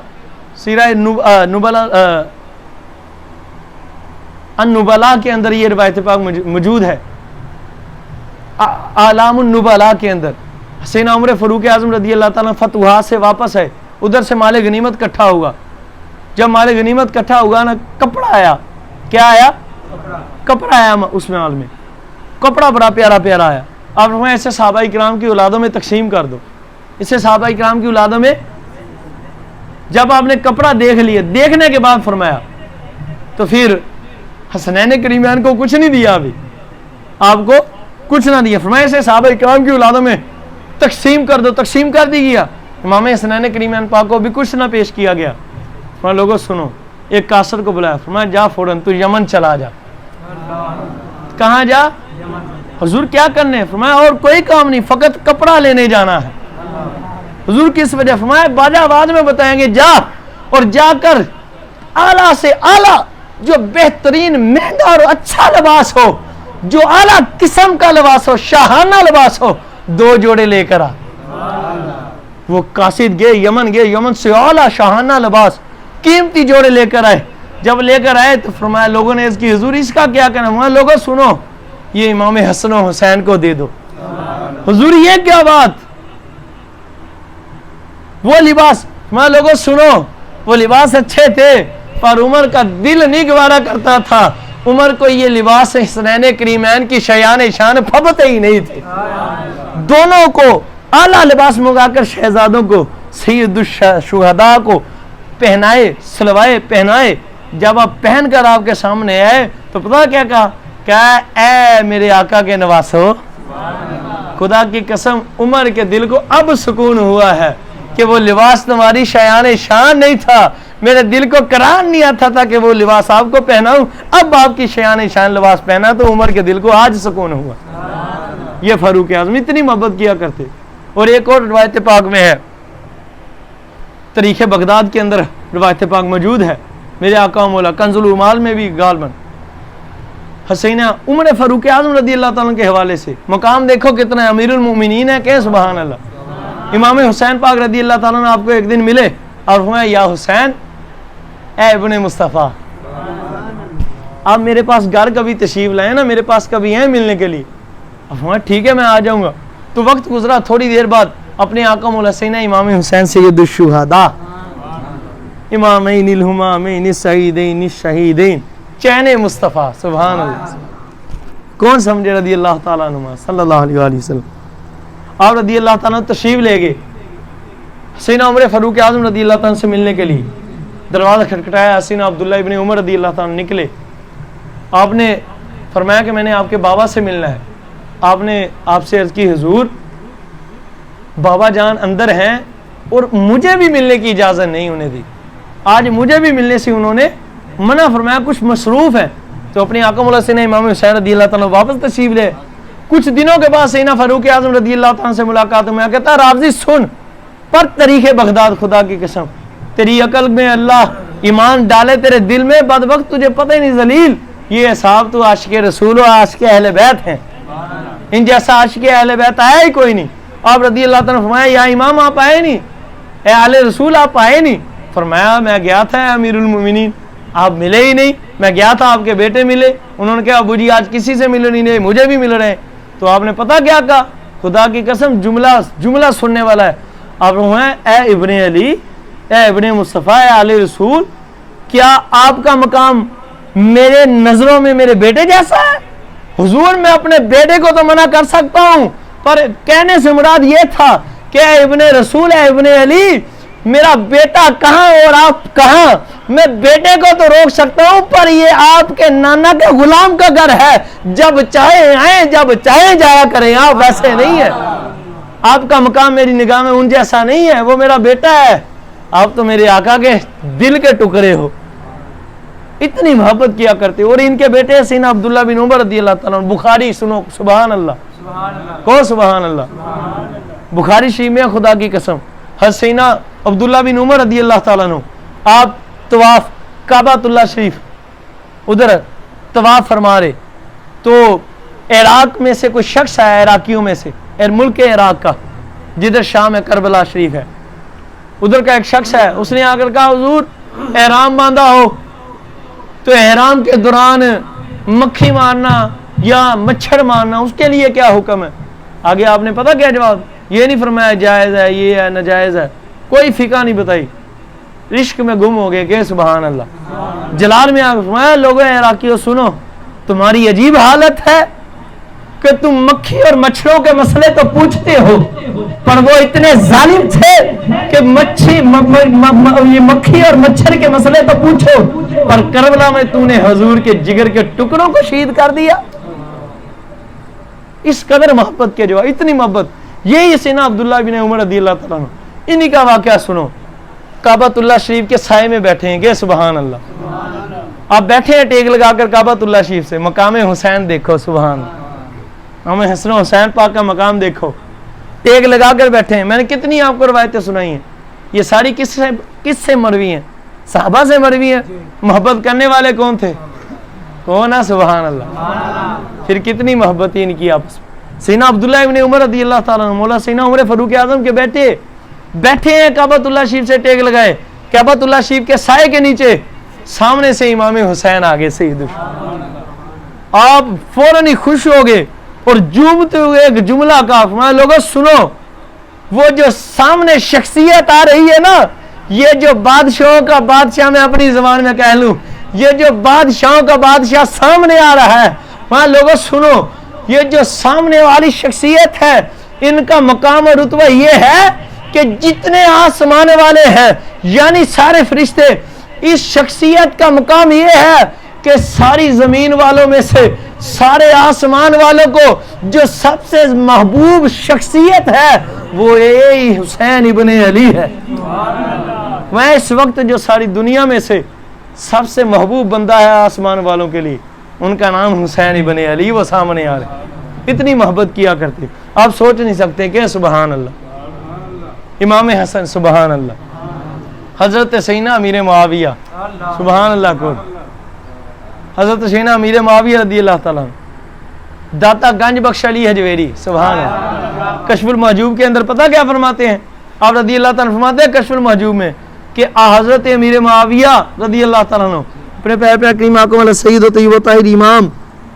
النبلاء کے اندر یہ روایت پاک موجود ہے. اعلام النبلاء کے اندر سیدنا عمر فاروق اعظم رضی اللہ تعالیٰ فتوحات سے واپس ہے. ادھر سے مال غنیمت کٹھا ہوا. جب مال غنیمت کٹھا ہوا نا, کپڑا آیا. کیا آیا؟ کپڑا آیا. اس مال میں کپڑا بڑا پیارا پیارا آیا. آپ فرمایا اسے صحابہ کرام کی اولادوں میں تقسیم کر دو. اسے صحابہ کرام کی اولادوں میں. جب آپ نے کپڑا دیکھ لیا, دیکھنے کے بعد فرمایا تو پھر حسنین کریمین کو کچھ نہیں دیا, ابھی آپ کو کچھ نہ دیا. فرمایا اسے صحابہ کرام کی اولادوں میں تقسیم کر دو. تقسیم کر دی گیا. امام حسنین کریمین پاک کو بھی کچھ نہ پیش کیا گیا. فرمایا لوگوں سنو, ایک کاسر کو بلایا. فرمایا جا فوراً تو یمن چلا جا. کہاں جا؟ حضور کیا کرنے؟ فرمایا اور کوئی کام نہیں, فقط کپڑا لینے جانا ہے. حضور کس وجہ؟ فرمایا باجا آواز میں بتائیں گے, جا اور جا کر اعلیٰ سے اعلیٰ جو بہترین مہنگا اور اچھا لباس ہو, جو اعلیٰ قسم کا لباس ہو, شاہانہ لباس ہو, 2 جوڑے لے کر آ. وہ قاصد گئے, یمن گئے, یمن سے اعلیٰ شاہانہ لباس قیمتی جوڑے لے کر آئے. جب لے کر آئے تو فرمایا لوگوں نے اس کی حضور اس کا کیا کرنا؟ فرمایا لوگوں سنو, یہ امام حسن و حسین کو دے دو. حضور یہ کیا بات؟ وہ لباس, فرمایا لوگوں سنو, وہ لباس اچھے تھے پر عمر کا دل نہیں گوارا کرتا تھا. عمر کو یہ لباس حسنین کریمین کی شیان شان پھبتے ہی نہیں تھے. دونوں کو اعلیٰ لباس منگا کر شہزادوں کو, سید الشہداء کو پہنائے, سلوائے, پہنائے. جب آپ پہن کر آپ کے سامنے آئے تو پتہ کیا کہا؟ کہا اے میرے آقا کے نواسو, خدا کی قسم عمر کے دل کو اب سکون ہوا ہے کہ وہ لباس تمہاری شیان شان نہیں تھا. میرے دل کو قرار نہیں آتا تھا کہ وہ لباس آپ کو پہناؤں, اب آپ کی شیان شان لباس پہنا تو عمر کے دل کو آج سکون ہوا. یہ فاروق اعظم اتنی محبت کیا کرتے. اور ایک اور روایت پاک میں ہے, تاریخ بغداد کے اندر روایت پاک موجود ہے, میرے آقا مولا کنز العمال میں بھی غالباً حسینہ عمر فاروق اعظم رضی اللہ تعالیٰ کے حوالے سے. مقام دیکھو کتنا ہے, امیر المومنین ہے کہ سبحان اللہ. امام حسین پاک رضی اللہ تعالیٰ نے آپ کو ایک دن ملے اور فرمایا یا حسین اے ابن مصطفیٰ, آپ میرے پاس گھر کبھی تشریف لائیں نا, میرے پاس کبھی ہیں ملنے کے لیے. اب فرمایا ٹھیک ہے میں آ جاؤں گا. تو وقت گزرا, تھوڑی دیر بعد اپنے آقا مولا سیدنا امام حسین سید الشہداء امامین الہمامین السعیدین الشہیدین چین مصطفیٰ، سبحان اللہ. کون سمجھے رضی اللہ تعالیٰ عنہ صلی اللہ علیہ وآلہ وسلم. آپ رضی اللہ تعالیٰ تشریف لے گئے سیدنا عمر فاروق اعظم رضی اللہ تعالیٰ سے ملنے کے لیے. دروازہ کھٹکھٹایا، سیدنا عبداللہ ابن عمر رضی اللہ تعالیٰ نکلے. آپ نے فرمایا کہ میں نے آپ کے بابا سے ملنا ہے. آپ نے آپ سے عرض کی حضور بابا جان اندر ہیں اور مجھے بھی ملنے کی اجازت نہیں انہیں دی. آج مجھے بھی ملنے سے انہوں نے منع فرمایا، کچھ مصروف ہے. تو اپنی آقا مولا سیدنا امام حسین رضی اللہ تعالیٰ واپس تشریف لے. کچھ دنوں کے بعد سیدنا فاروق اعظم رضی اللہ تعالیٰ سے ملاقات میں کہتا رابضی سن پر تاریخ بغداد، خدا کی قسم تیری عقل میں اللہ ایمان ڈالے تیرے دل میں، بد وقت تجھے پتہ ہی نہیں ذلیل یہ اصحاب تو عاشق رسول و عاشق اہل بیت ہیں، ان جیسا عاشق اہل بیت آیا ہی کوئی نہیں. آپ رضی اللہ تعالیٰ نے فرمایا یا امام آپ آئے نہیں، اے اہل رسول آپ آئے نہیں. فرمایا میں گیا تھا امیر المومنین، آپ ملے ہی نہیں. میں گیا تھا آپ کے بیٹے ملے، انہوں نے کہا ابو جی آج کسی سے ملے نہیں، مجھے بھی مل رہے ہیں. تو آپ نے پتہ کیا کہا؟ خدا کی قسم جملہ سننے والا ہے. آپ اے ابن علی، اے ابن مصطفیٰ، اے اہل رسول، کیا آپ کا مقام میرے نظروں میں میرے بیٹے جیسا ہے؟ حضور میں اپنے بیٹے کو تو منع کر سکتا ہوں، پر کہنے سے مراد یہ تھا کہ اے ابن رسول، اے ابن علی، میرا بیٹا کہاں اور آپ کہاں؟ میں بیٹے کو تو روک سکتا ہوں، پر یہ آپ کے نانا کے غلام کا گھر ہے، جب چاہے آئیں جب چاہے جایا کریں. آپ ویسے نہیں ہے، آپ کا مقام میری نگاہ میں ان جیسا نہیں ہے، وہ میرا بیٹا ہے. آپ تو میرے آقا کے دل کے ٹکڑے ہو. اتنی محبت کیا کرتے. اور ان کے بیٹے سیدنا عبداللہ بن عمر رضی اللہ تعالیٰ عنہ. بخاری سنو، سبحان اللہ، کو سبحان اللہ. بخاری شریف میں خدا کی قسم حضرت سیدنا عبداللہ بن عمر رضی اللہ تعالیٰ عنہ آپ طواف کعبۃ اللہ شریف ادھر طواف فرما رہے تو عراق میں سے کوئی شخص آیا، عراقیوں میں سے، ملک عراق کا جدھر شام ہے، کربلا شریف ہے، ادھر کا ایک شخص ہے. اس نے آ کر کہا حضور احرام باندھا ہو تو احرام کے دوران مکھی مارنا یا مچھر مارنا اس کے لیے کیا حکم ہے؟ آگے آپ نے پتہ کیا جواب؟ یہ نہیں فرمایا جائز ہے، یہ ہے ناجائز ہے، کوئی فقہ نہیں بتائی. عشق میں گم ہو گئے کہ سبحان اللہ. جلال میں آگے فرمایا لوگوں عراقیوں سنو، تمہاری عجیب حالت ہے کہ تم مکھی اور مچھروں کے مسئلے تو پوچھتے ہو، پر وہ اتنے ظالم تھے کہ یہ مکھی اور مچھر کے مسئلے تو پوچھو، پر کربلا میں تو نے حضور کے جگر کے ٹکڑوں کو شہید کر دیا. اس قدر محبت کے جو اتنی محبت. یہی سیدنا عبداللہ بن عمر رضی اللہ تعالیٰ عنہ، انہی کا واقعہ سنو. کعبۃ اللہ شریف کے سائے میں بیٹھے ہیں کہ سبحان اللہ. آپ بیٹھے ہیں ٹیک لگا کر کعبۃ اللہ شریف سے، مقام حسین دیکھو، سبحان اللہ. ہمیں حسن و حسین پاک کا مقام دیکھو، ٹیک لگا کر بیٹھے ہیں. میں نے کتنی آپ کو روایتیں سنائی ہیں، یہ ساری کس سے مروی ہیں؟ صحابہ سے مروی ہیں. محبت کرنے والے کون تھے؟ کون ہے؟ سبحان اللہ. پھر کتنی محبت ان کی آپس میں. سیدنا عبداللہ ابن عمر رضی اللہ تعالیٰ عنہ، مولا سیدنا عمر فاروق اعظم کے بیٹھے ہیں کعبۃ اللہ شریف سے ٹیک لگائے، کعبۃ اللہ شریف کے سائے کے نیچے. سامنے سے امام حسین آگے سید. آپ فوراً ہی خوش ہو گئے اور جھومتے ہوئے ایک جملہ کہا، لوگوں سنو، وہ جو سامنے شخصیت آ رہی ہے نا، یہ جو بادشاہوں کا بادشاہ، میں اپنی زبان میں کہہ لوں، یہ جو بادشاہوں کا بادشاہ سامنے آ رہا ہے، وہاں لوگوں سنو، یہ جو سامنے والی شخصیت ہے، ان کا مقام اور رتبہ یہ ہے کہ جتنے آسمان والے ہیں یعنی سارے فرشتے، اس شخصیت کا مقام یہ ہے کہ ساری زمین والوں میں سے سارے آسمان والوں کو جو سب سے محبوب شخصیت ہے وہ یہی حسین ابن علی ہے. میں اس وقت جو ساری دنیا میں سے سب سے محبوب بندہ ہے آسمان والوں کے لیے، ان کا نام حسین ابن علی، وہ سامنے آ رہے. اتنی محبت کیا کرتے، آپ سوچ نہیں سکتے کہ سبحان اللہ. امام حسن، سبحان اللہ. حضرت سیدنا امیر معاویہ، سبحان اللہ کو، حضرت سیدنا امیر معاویہ رضی اللہ تعالیٰ، داتا گنج بخش علی حجویری، سبحان اللہ. کشف المحجوب کے اندر پتہ کیا فرماتے ہیں آپ رضی اللہ تعالیٰ؟ فرماتے ہیں کشف المحجوب میں کہ حضرت امیر معاویہ رضی اللہ تعالیٰ عنہ اپنے پیر پہ کریم آقا والا سید و طیب و طاہر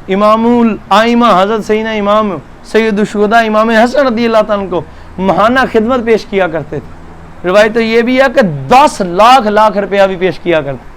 امام الائمہ حضرت سیدنا امام سید الشہداء امام حسن رضی اللہ تعالیٰ کو ماہانہ خدمت پیش کیا کرتے تھے. روایت تو یہ بھی ہے کہ 10 لاکھ روپیہ بھی پیش کیا کرتے.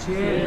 6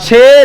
6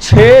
6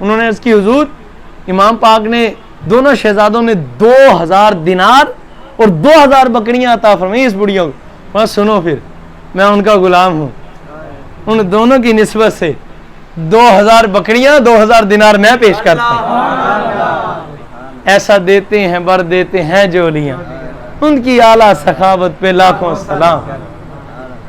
انہوں نے اس کی حضور امام پاک نے دونوں شہزادوں نے 2000 دینار اور 2000 بکریاں عطا فرمائی اس بڑھیا کو. بس سنو پھر میں ان کا غلام ہوں, ان دونوں کی نسبت سے 2000 بکریاں 2000 دینار میں پیش کرتا ہوں. ایسا دیتے ہیں بر دیتے ہیں جولیاں, ان کی اعلیٰ سخاوت پہ لاکھوں سلام.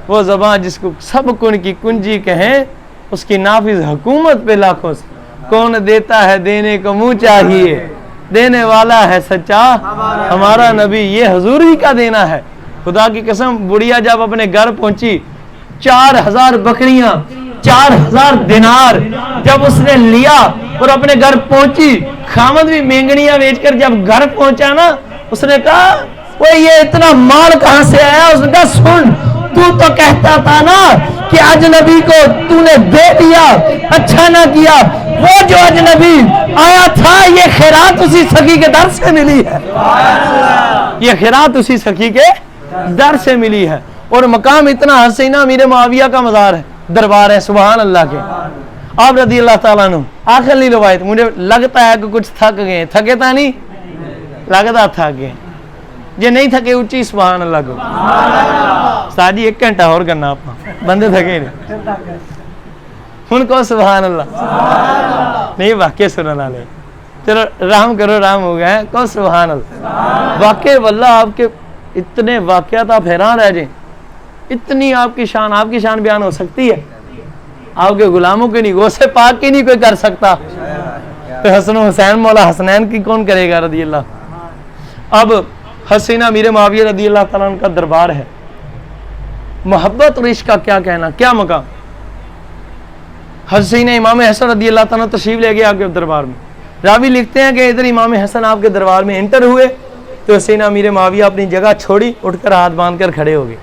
وہ زبان جس کو سب کن کی کنجی کہیں, اس کی نافذ حکومت پہ لاکھوں سلام. کون دیتا ہے دینے کو منہ چاہیے, دینے والا ہے سچا ہمارا نبی, یہ حضور ہی کا دینا ہے. خدا کی قسم بڑھیا جب اپنے گھر پہنچی 4000 بکریاں 4000 دینار جب اس نے لیا اور اپنے گھر پہنچی, خامد بھی مینگنیاں بیچ کر جب گھر پہنچا نا, اس نے کہا وہ یہ اتنا مال کہاں سے آیا؟ اس نے کہا سن, تو کہتا تھا نا کہ اجنبی کو تو نے دے دیا, اچھا نہ کیا. وہ جو اجنبی آیا تھا یہ خیرات اسی سخی کے در سے ملی ہے, یہ خیرات اسی سخی کے در سے ملی ہے. اور مقام اتنا حسینہ امیر معاویہ کا مزار ہے, دربار ہے سبحان اللہ کے. آپ رضی اللہ تعالیٰ عنہ آخری روایت, مجھے لگتا ہے کہ کچھ تھک گئے, تھکے تھا نہیں لگتا تھک گئے, یہ نہیں تھکے اونچی سبحان اللہ کو. ساجی 1 گھنٹہ اور کرنا آپ بندے تھکے نہیں, ان کو سبحان اللہ نہیں واقع سننا لے, چلو رحم کرو رحم ہو گئے کو سبحان اللہ. واقع واللہ آپ کے اتنے واقعات آپ حیران رہ جائیں, اتنی آپ کی شان بیان ہو سکتی ہے. آپ کے غلاموں کے نہیں, غوث پاک کی نہیں کوئی کر سکتا, تو حسن و حسین مولا حسنین کی کون کرے گا رضی اللہ. اب حسینہ امیر معاویہ رضی اللہ تعالیٰ عنہ کا دربار ہے, محبت اور عشق کا کیا کہنا, کیا مقام. حسینہ امام حسن رضی اللہ تعالیٰ تشریف لے گئے آپ کے دربار میں. راوی لکھتے ہیں کہ ادھر امام حسن آپ کے دربار میں انٹر ہوئے تو حسینہ امیر معاویہ اپنی جگہ چھوڑی, اٹھ کر ہاتھ باندھ کر کھڑے ہو گئے.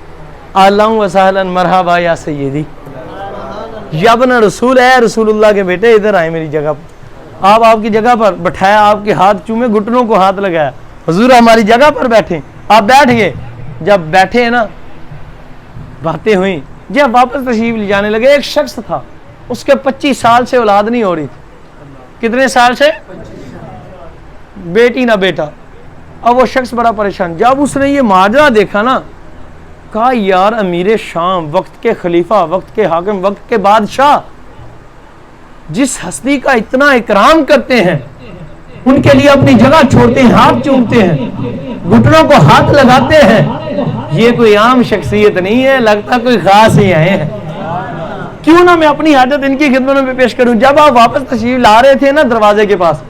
اہلا و سہلا مرحبا یا سیدی, یا ابن رسول ہے رسول اللہ کے بیٹے, ادھر آئے میری جگہ پر. آپ کی جگہ پر بٹھایا, آپ کے ہاتھ چومے, گھٹنوں کو ہاتھ لگایا, حضور ہماری جگہ پر بیٹھے. آپ بیٹھ گئے, جب بیٹھے ہیں نا باتیں ہوئیں, جب واپس تشریف لے جانے لگے, ایک شخص تھا اس کے 25 سال سے اولاد نہیں ہو رہی تھی. کتنے سال سے؟ بیٹی نہ بیٹا. اب وہ شخص بڑا پریشان, جب اس نے یہ ماجرا دیکھا نا, کہا یار امیر شام, وقت کے خلیفہ, وقت کے حاکم, وقت کے بادشاہ, جس ہستی کا اتنا اکرام کرتے ہیں, ان کے لیے اپنی جگہ چھوڑتے ہیں, ہاتھ چومتے ہیں, گھٹنوں کو ہاتھ لگاتے ہیں, یہ کوئی عام شخصیت نہیں ہے, لگتا کوئی خاص ہی آئے ہیں. کیوں نہ میں اپنی حاجت ان کی خدمت میں پیش کروں. جب آپ واپس تشریف لا رہے تھے نا دروازے کے پاس,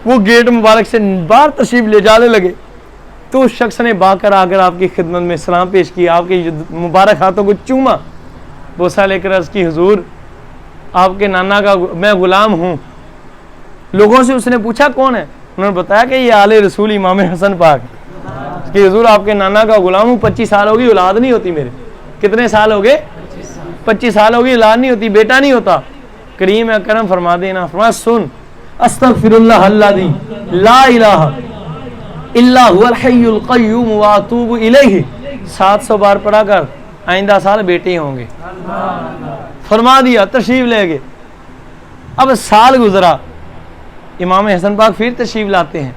وہ گیٹ مبارک سے باہر تشریف لے جانے لگے, تو اس شخص نے با کر آ کر آپ کی خدمت میں سلام پیش کیا, آپ کے مبارک ہاتھوں کو چوما, بوسہ لے کر عرض کی حضور آپ کے نانا کا میں غلام ہوں. لوگوں سے اس نے پوچھا کون ہے, انہوں نے بتایا کہ یہ آل رسول امام حسن پاک, کہ حضور آپ کے نانا کا غلام ہوں, 25 سال ہوگی اولاد نہیں ہوتی میرے. کتنے سال ہو گئے؟ 25 سال ہوگی اولاد نہیں ہوتی, بیٹا نہیں ہوتا. کریم اکرم فرما دینا, فرما سن, استغفر اللہ الذی لا الہ الا هو الحی القیوم واتوب الیہ, 700 بار پڑھا کر آئندہ سال بیٹے ہوں گے. فرما دیا, تشریف لے گئے. اب سال گزرا, امام حسن پاک پھر تشریف لاتے ہیں.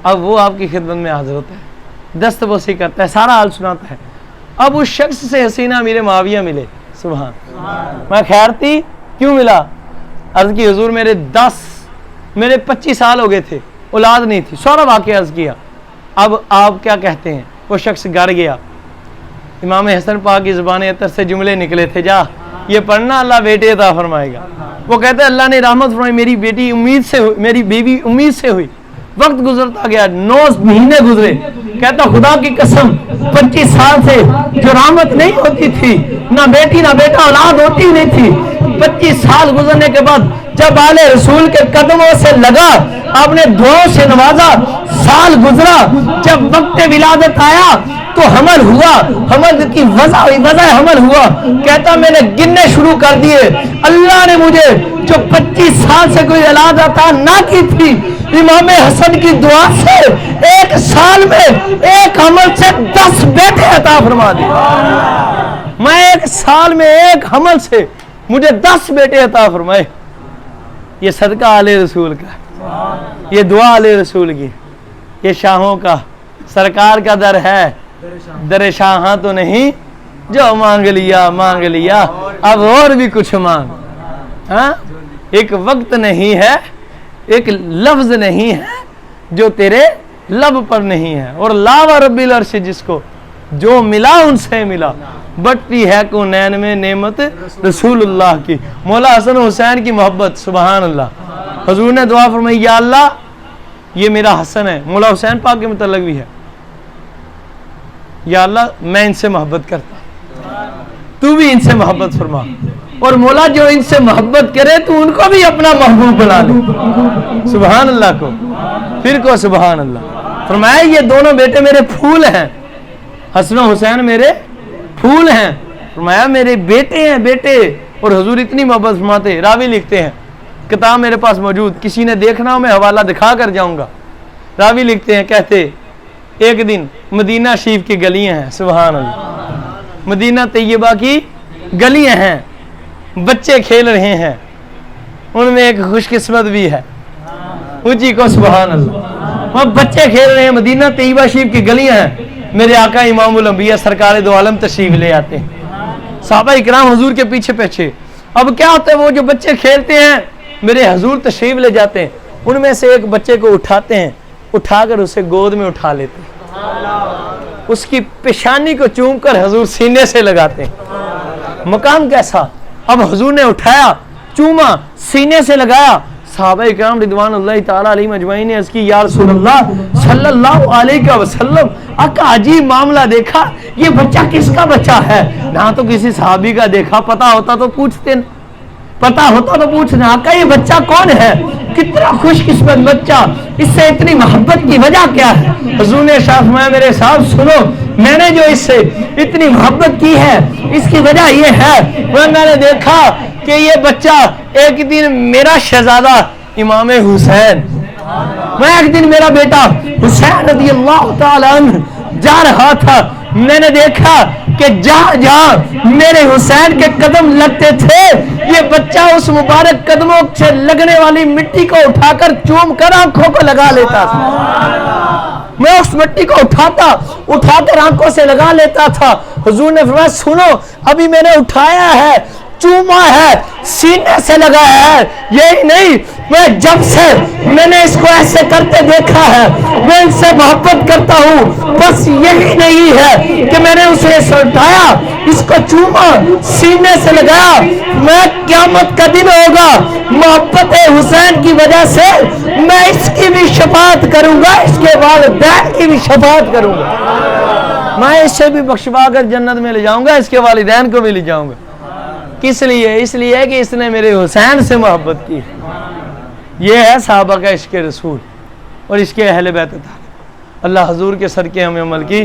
اب وہ آپ کی خدمت میں حاضر ہوتا ہے, دست بوسی کرتا ہے, سارا حال سناتا ہے. اب اس شخص سے حسینہ امیر معاویہ ملے, سبحان, میں خیر تھی, کیوں ملا؟ عرض کی حضور میرے 25 سال ہو گئے تھے, اولاد نہیں تھی, سارا واقعہ عرض کیا. اب آپ کیا کہتے ہیں؟ وہ شخص گھر گیا, امام حسن پاک کی زبان اطہر سے جملے نکلے تھے, جا یہ پڑھنا اللہ بیٹے عطا فرمائے گا. وہ کہتے ہیں اللہ نے رحمت فرمائی, میری بیٹی امید سے ہوئی, میری بیوی امید سے ہوئی. وقت گزرتا گیا, 9 مہینے گزرے. کہتا خدا کی قسم 25 سال سے جو رحمت نہیں ہوتی تھی, نہ بیٹی نہ بیٹا اولاد ہوتی نہیں تھی, 25 سال گزرنے کے بعد جب آل رسول کے قدموں سے لگا, آپ نے دعاؤں سے نوازا, سال گزرا, جب وقت ولادت آیا تو حمل ہوا, حمل کی وضع حمل ہوا. کہتا میں نے گننے شروع کر دیے, اللہ نے مجھے جو 25 سال سے کوئی اولاد عطا نہ کی تھی, امام حسن کی دعا سے 1 سال میں ایک حمل سے 10 بیٹے عطا فرما دیے. میں 1 سال میں ایک حمل سے مجھے 10 بیٹے عطا فرمائے. یہ صدقہ آل رسول کا، یہ دعا آل رسول کی، یہ شاہوں کا سرکار کا در ہے، در شاہاں تو نہیں، جو مانگ لیا اب اور بھی کچھ مانگ. ہاں ایک وقت نہیں ہے، ایک لفظ نہیں ہے جو تیرے لب پر نہیں ہے. اور لا و رب العرش جس کو جو ملا ان سے ملا، بٹتی ہے کونین میں نعمت رسول اللہ کی. مولا حسن حسین کی محبت، سبحان اللہ. حضور نے دعا فرمائی یا اللہ یہ میرا حسن ہے، مولا حسین پاک کے متعلق بھی ہے، یا اللہ میں ان سے محبت کرتا ہوں، تو بھی ان سے محبت فرما. اور مولا جو ان سے محبت کرے تو ان کو بھی اپنا محبوب بنا لے. سبحان اللہ کو پھر کو سبحان اللہ. فرمایا یہ دونوں بیٹے میرے پھول ہیں، حسن و حسین میرے پھول ہیں. فرمایا میرے بیٹے ہیں بیٹے. اور حضور اتنی محبت فرماتے. راوی لکھتے ہیں، کتاب میرے پاس موجود، کسی نے دیکھنا ہو میں حوالہ دکھا کر جاؤں گا. راوی لکھتے ہیں، کہتے ایک دن مدینہ شریف کی گلیاں ہیں، سبحان اللہ، مدینہ طیبہ کی گلیاں ہیں، بچے کھیل رہے ہیں، ان میں ایک خوش قسمت بھی ہے، اونچی کو سبحان اللہ. وہ بچے کھیل رہے ہیں، مدینہ طیبہ شریف کی گلیاں ہیں. میرے آقا امام الانبیاء سرکار دو عالم تشریف لے آتے ہیں، صحابہ اکرام حضور کے پیچھے پیچھے. اب کیا ہوتا ہے، وہ جو بچے کھیلتے ہیں میرے حضور تشریف لے جاتے ہیں، ان میں سے ایک بچے کو اٹھاتے ہیں، اٹھا کر اسے گود میں اٹھا لیتے ہیں، اس کی پیشانی کو چوم کر حضور سینے سے لگاتے ہیں. مقام کیسا. اب حضور نے اٹھایا، چوما، سینے سے لگایا. صحابہ اکرام رضوان اللہ تعالیٰ علیہ مجمعین نے عرض کی یا رسول اللہ صلی اللہ علیہ وسلم، آقا عجیب معاملہ دیکھا، یہ بچہ کس کا بچہ ہے؟ نہ تو کسی صحابی کا دیکھا، پتا ہوتا تو پوچھتے، آقا یہ بچہ کون ہے؟ کتنا خوش قسمت بچہ، اس سے اتنی محبت کی وجہ کیا ہے؟ حضور نے ارشاد فرمایا میرے صاحب سنو، میں نے جو اس سے اتنی محبت کی ہے اس کی وجہ یہ ہے، میں نے دیکھا کہ یہ بچہ ایک دن میرا شہزادہ امام حسین، میں ایک دن میرا بیٹا حسین رضی اللہ تعالیٰ عنہ جا رہا تھا، میں نے دیکھا کہ جہاں جہاں میرے حسین کے قدم لگتے تھے یہ بچہ اس مبارک قدموں سے لگنے والی مٹی کو اٹھا کر چوم کر آنکھوں کو لگا لیتا تھا. میں اس مٹی کو اٹھا کر آنکھوں سے لگا لیتا تھا. حضور نے فرمایا سنو، ابھی میں نے اٹھایا ہے، چوما ہے، سینے سے لگایا ہے، یہی نہیں، میں جب سے میں نے اس کو ایسے کرتے دیکھا ہے میں ان سے محبت کرتا ہوں. بس یہی نہیں ہے کہ میں نے اسے اٹھایا، اس کو چوما، سینے سے لگایا، میں قیامت کا دن ہوگا محبت حسین کی وجہ سے میں اس کی بھی شفاعت کروں گا، اس کے والدین کی بھی شفاعت کروں گا، میں اسے بھی بخشوا کر جنت میں لے جاؤں گا، اس کے والدین کو بھی لے جاؤں گا. کس لیے؟ اس لیے کہ اس نے میرے حسین سے محبت کی. یہ ہے صحابہ کا عشق رسول اور اس کے اہل بیت طاہرہ. اللہ حضور کے صدقے ہمیں عمل کی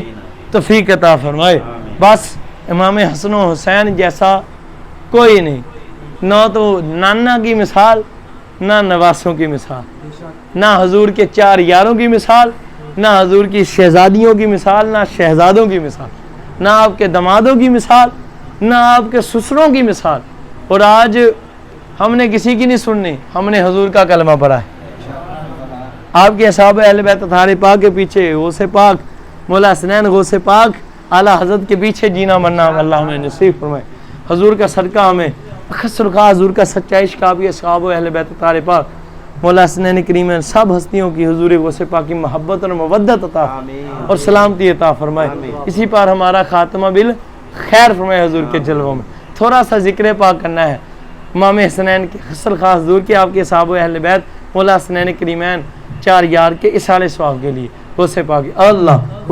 توفیق عطا فرمائے. بس امام حسن و حسین جیسا کوئی نہیں، نہ تو نانا کی مثال، نہ نواسوں کی مثال، نہ حضور کے چار یاروں کی مثال، نہ حضور کی شہزادیوں کی مثال، نہ شہزادوں کی مثال، نہ آپ کے دمادوں کی مثال، نہ آپ کے سسروں کی مثال. اور آج ہم نے کسی کی نہیں سننی، ہم نے حضور کا کلمہ پڑھا ہے. آپ کے اصحاب اہل بیت طاہرہ پاک کے پیچھے غوث پاک مولا حسنین غوث پاک اعلیٰ حضرت کے پیچھے جینا مرنا اللہ ہمیں نصیب فرمائے. حضور کا صدقہ ہمیں اخصر کا حضور کا سچا عشق آپ کے اصحاب اہل بیت طاہرہ پاک مولا حسنین کریمین سب ہستیوں کی حضور غوث پاک کی محبت اور مودت عطا اور سلامتی عطا فرمائے. اسی پر ہمارا خاتمہ بالخیر فرمائے. حضور کے جلووں میں تھوڑا سا ذکر پاک کرنا ہے امام حسنین کے خصل خاص حضور کے آپ کے اصحاب و اہل بیت مولا حسنین کریمین چار یار کے اصال ثواب کے لیے غوث پاک اللہ